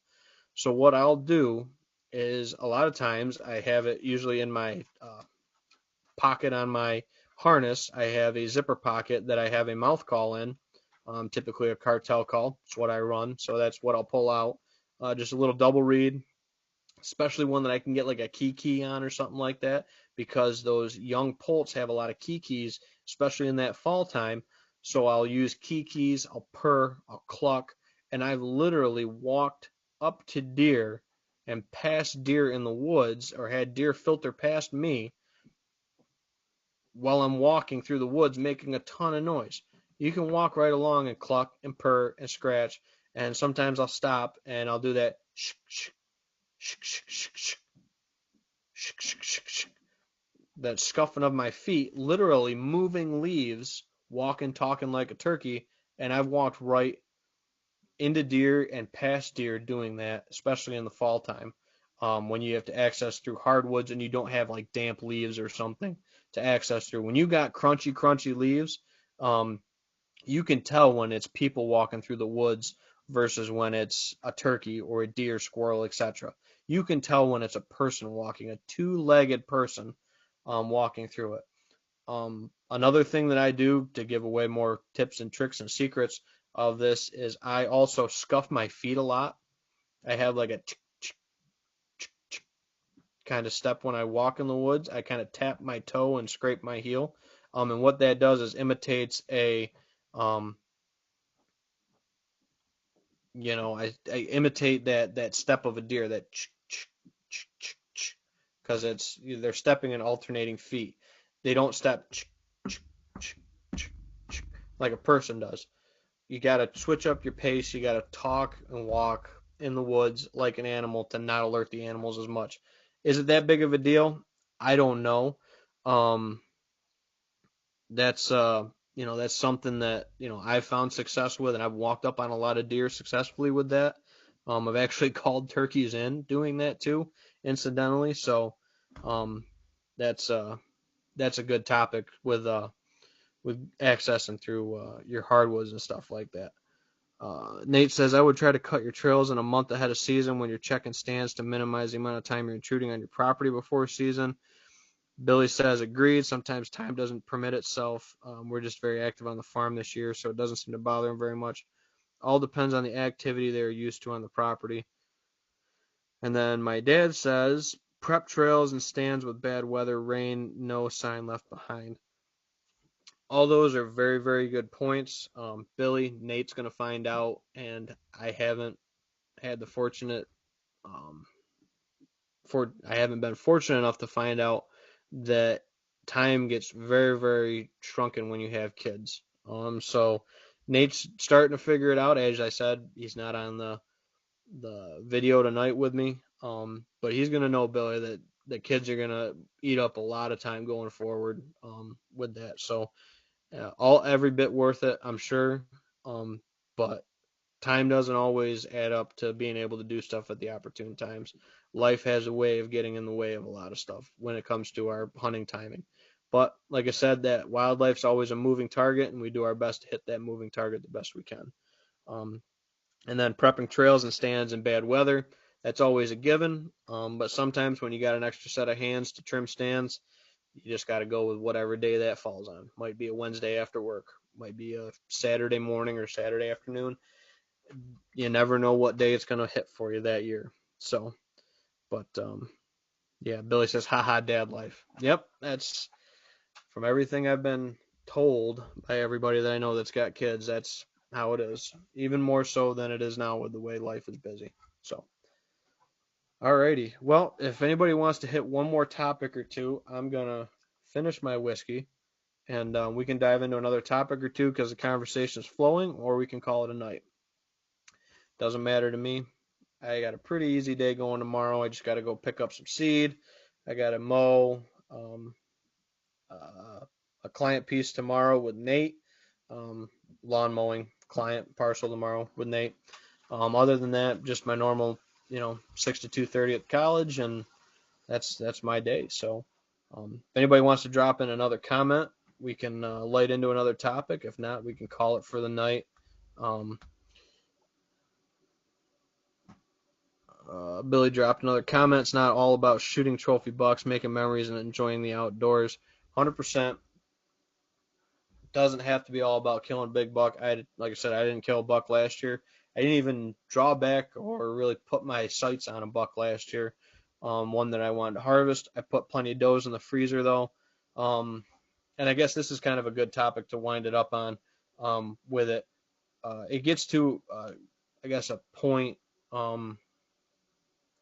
So what I'll do is a lot of times I have it usually in my pocket on my harness. I have a zipper pocket that I have a mouth call in, typically a cartel call. It's what I run, so that's what I'll pull out. Just a little double reed, especially one that I can get like a key on or something like that, because those young poults have a lot of keys, especially in that fall time. So I'll use keys, I'll purr, I'll cluck, and I've literally walked up to deer and past deer in the woods, or had deer filter past me while I'm walking through the woods making a ton of noise. You can walk right along and cluck and purr and scratch, and sometimes I'll stop and I'll do that shh, shh, shh, shh, shh, shh, shh, shh, shh, shh, that scuffing of my feet, literally moving leaves, walking, talking like a turkey, and I've walked right into deer and past deer doing that, especially in the fall time, when you have to access through hardwoods and you don't have like damp leaves or something to access through. When you got crunchy leaves, you can tell when it's people walking through the woods versus when it's a turkey or a deer, squirrel, etc. You can tell when it's a person walking, a two-legged person walking through it. Another thing that I do to give away more tips and tricks and secrets of this is I also scuff my feet a lot. I have like a kind of step when I walk in the woods. I kind of tap my toe and scrape my heel. And what that does is imitates um, I imitate that step of a deer, that because they're stepping in alternating feet. They don't step like a person does. You got to switch up your pace. You got to talk and walk in the woods like an animal to not alert the animals as much. Is it that big of a deal? I don't know. Um, that's that's something that I've found success with, and I've walked up on a lot of deer successfully with that. I've actually called turkeys in doing that too, incidentally. So um, that's that's a good topic with accessing through your hardwoods and stuff like that. Nate says, I would try to cut your trails in a month ahead of season when you're checking stands to minimize the amount of time you're intruding on your property before season. Billy says, agreed. Sometimes time doesn't permit itself. We're just very active on the farm this year, so it doesn't seem to bother him very much. All depends on the activity they're used to on the property. And then my dad says, prep trails and stands with bad weather, rain, no sign left behind. All those are very, very good points. Billy, Nate's going to find out, and I haven't had the I haven't been fortunate enough to find out that time gets very, very shrunken when you have kids. So Nate's starting to figure it out. As I said, he's not on the video tonight with me. But he's gonna know, Billy, that the kids are gonna eat up a lot of time going forward with that. So every bit worth it, I'm sure. But time doesn't always add up to being able to do stuff at the opportune times. Life has a way of getting in the way of a lot of stuff when it comes to our hunting timing. But like I said, that wildlife's always a moving target, and we do our best to hit that moving target the best we can. Um, and then prepping trails and stands in bad weather, that's always a given. But sometimes when you got an extra set of hands to trim stands, you just got to go with whatever day that falls on. Might be a Wednesday after work, might be a Saturday morning or Saturday afternoon. You never know what day it's going to hit for you that year. So, but yeah, Billy says, haha, dad life. Yep, that's from everything I've been told by everybody that I know that's got kids. That's how it is, even more so than it is now with the way life is busy. So, alrighty. Well, if anybody wants to hit one more topic or two, I'm going to finish my whiskey and we can dive into another topic or two because the conversation is flowing, or we can call it a night. Doesn't matter to me. I got a pretty easy day going tomorrow. I just got to go pick up some seed. I got to mow a client piece tomorrow with Nate. Lawn mowing client parcel tomorrow with Nate. Other than that, just my normal, 6 to 2:30 at college, and that's my day. So, if anybody wants to drop in another comment, we can light into another topic. If not, we can call it for the night. Billy dropped another comment. It's not all about shooting trophy bucks, making memories, and enjoying the outdoors. 100% doesn't have to be all about killing a big buck. Like I said, I didn't kill a buck last year. I didn't even draw back or really put my sights on a buck last year. One that I wanted to harvest. I put plenty of does in the freezer though. And I guess this is kind of a good topic to wind it up on with it. It gets to, I guess, a point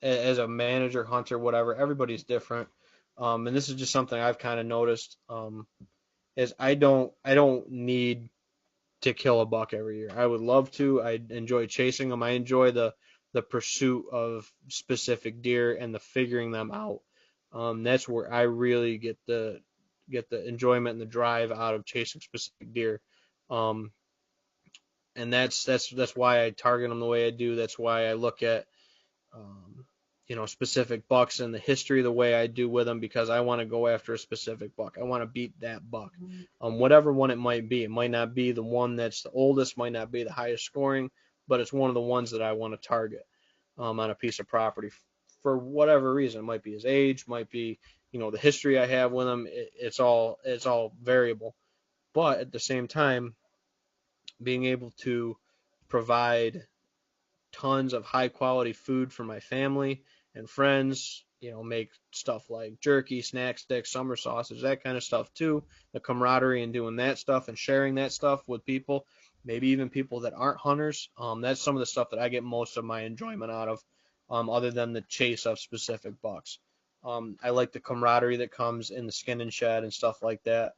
as a manager, hunter, whatever. Everybody's different. And this is just something I've kind of noticed is I don't need to kill a buck every year. I would love to. I enjoy chasing them. I enjoy the pursuit of specific deer and the figuring them out. That's where I really get the enjoyment and the drive out of chasing specific deer. And that's why I target them the way I do. That's why I look at specific bucks and the history the way I do with them, because I want to go after a specific buck. I want to beat that buck, whatever one it might be. It might not be the one that's the oldest, might not be the highest scoring, but it's one of the ones that I want to target on a piece of property for whatever reason. It might be his age, might be, the history I have with him. It's all variable. But at the same time, being able to provide tons of high quality food for my family and friends, make stuff like jerky, snack sticks, summer sausage, that kind of stuff too. The camaraderie and doing that stuff and sharing that stuff with people, maybe even people that aren't hunters. That's some of the stuff that I get most of my enjoyment out of, other than the chase of specific bucks. I like the camaraderie that comes in the skin and shed and stuff like that.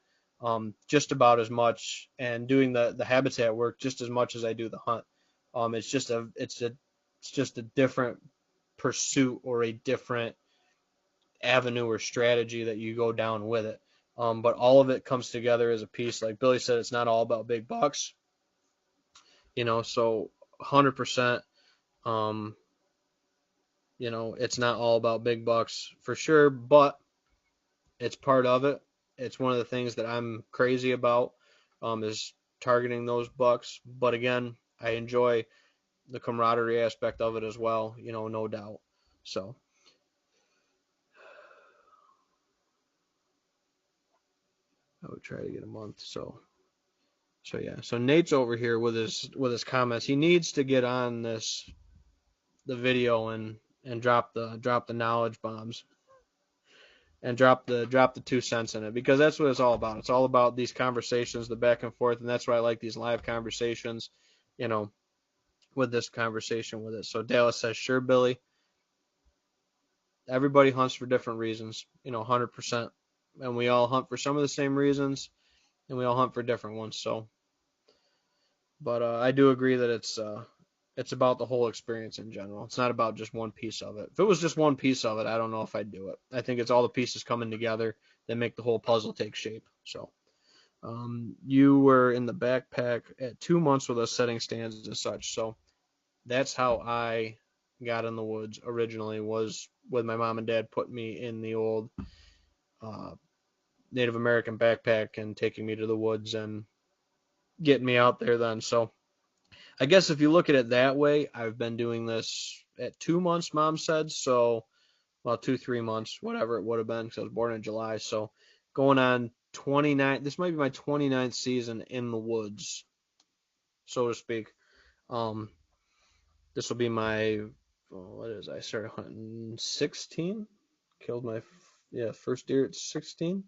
Just about as much, and doing the habitat work just as much as I do the hunt. It's just a different pursuit or a different avenue or strategy that you go down with it. But all of it comes together as a piece. Like Billy said, it's not all about big bucks, so 100%, it's not all about big bucks for sure, but it's part of it. It's one of the things that I'm crazy about, is targeting those bucks. But again, I enjoy the camaraderie aspect of it as well, no doubt. So I would try to get a month. So yeah. So Nate's over here with his comments. He needs to get on the video and drop the knowledge bombs and drop the 2 cents in it, because that's what it's all about. It's all about these conversations, the back and forth, and that's why I like these live conversations, with this conversation with it. So Dallas says, sure, Billy. Everybody hunts for different reasons, 100%. And we all hunt for some of the same reasons, and we all hunt for different ones. So, but I do agree that it's about the whole experience in general. It's not about just one piece of it. If it was just one piece of it, I don't know if I'd do it. I think it's all the pieces coming together that make the whole puzzle take shape. So, you were in the backpack at 2 months with us setting stands and such. So that's how I got in the woods originally, was with my mom and dad putting me in the old Native American backpack and taking me to the woods and getting me out there then. So I guess if you look at it that way, I've been doing this at 2 months, Mom said. So, well, 2, 3 months, whatever it would have been, because I was born in July. So going on 29, this might be my 29th season in the woods, so to speak. This will be my, I started hunting 16, killed my, first deer at 16.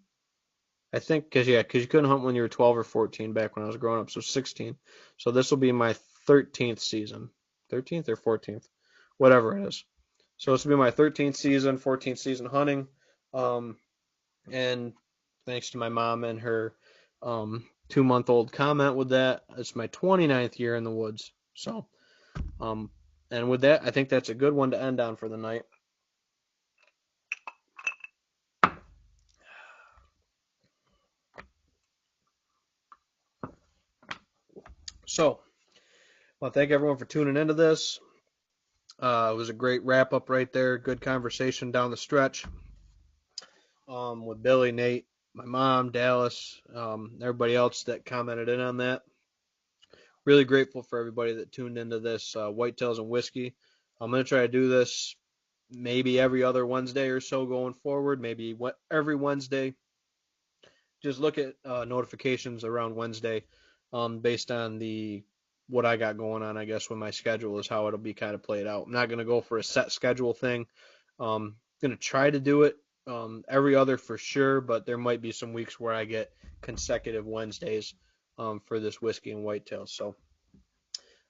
I think, because you couldn't hunt when you were 12 or 14 back when I was growing up, so 16. So this will be my 13th season. 13th or 14th? Whatever it is. So this will be my 13th season, 14th season hunting. And thanks to my mom and her 2-month-old comment with that, it's my 29th year in the woods. So, and with that, I think that's a good one to end on for the night. So, well, thank everyone for tuning into this. It was a great wrap up right there. Good conversation down the stretch, with Billy, Nate, my mom, Dallas, everybody else that commented in on that. Really grateful for everybody that tuned into this Whitetails and Whiskey. I'm going to try to do this maybe every other Wednesday or so going forward, maybe every Wednesday. Just look at notifications around Wednesday, based on what I got going on, I guess, with my schedule is how it'll be kind of played out. I'm not going to go for a set schedule thing. Going to try to do it every other for sure, but there might be some weeks where I get consecutive Wednesdays for this Whiskey and Whitetail. So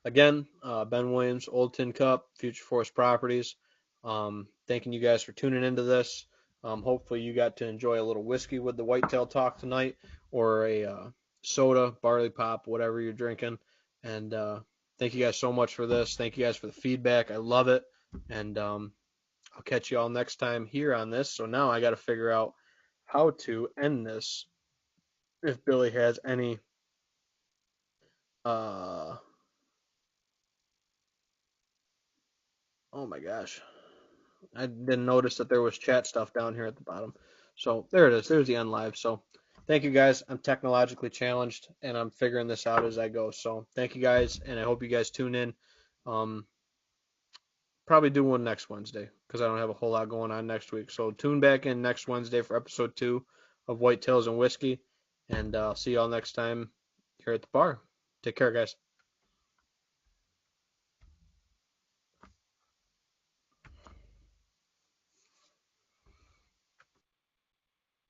again, Ben Williams, Old Tin Cup, Future Forest Properties. Thanking you guys for tuning into this. Hopefully you got to enjoy a little whiskey with the whitetail talk tonight, or a soda, barley pop, whatever you're drinking. And thank you guys so much for this. Thank you guys for the feedback. I love it. And I'll catch you all next time here on this. So now I got to figure out how to end this, if Billy has any oh my gosh, I didn't notice that there was chat stuff down here at the bottom. So there it is. There's the end live. So thank you guys. I'm technologically challenged and I'm figuring this out as I go. So thank you guys, and I hope you guys tune in. probably do one next Wednesday because I don't have a whole lot going on next week. So tune back in next Wednesday for episode 2 of Whitetails and Whiskey, and I'll see y'all next time here at the bar. Take care, guys.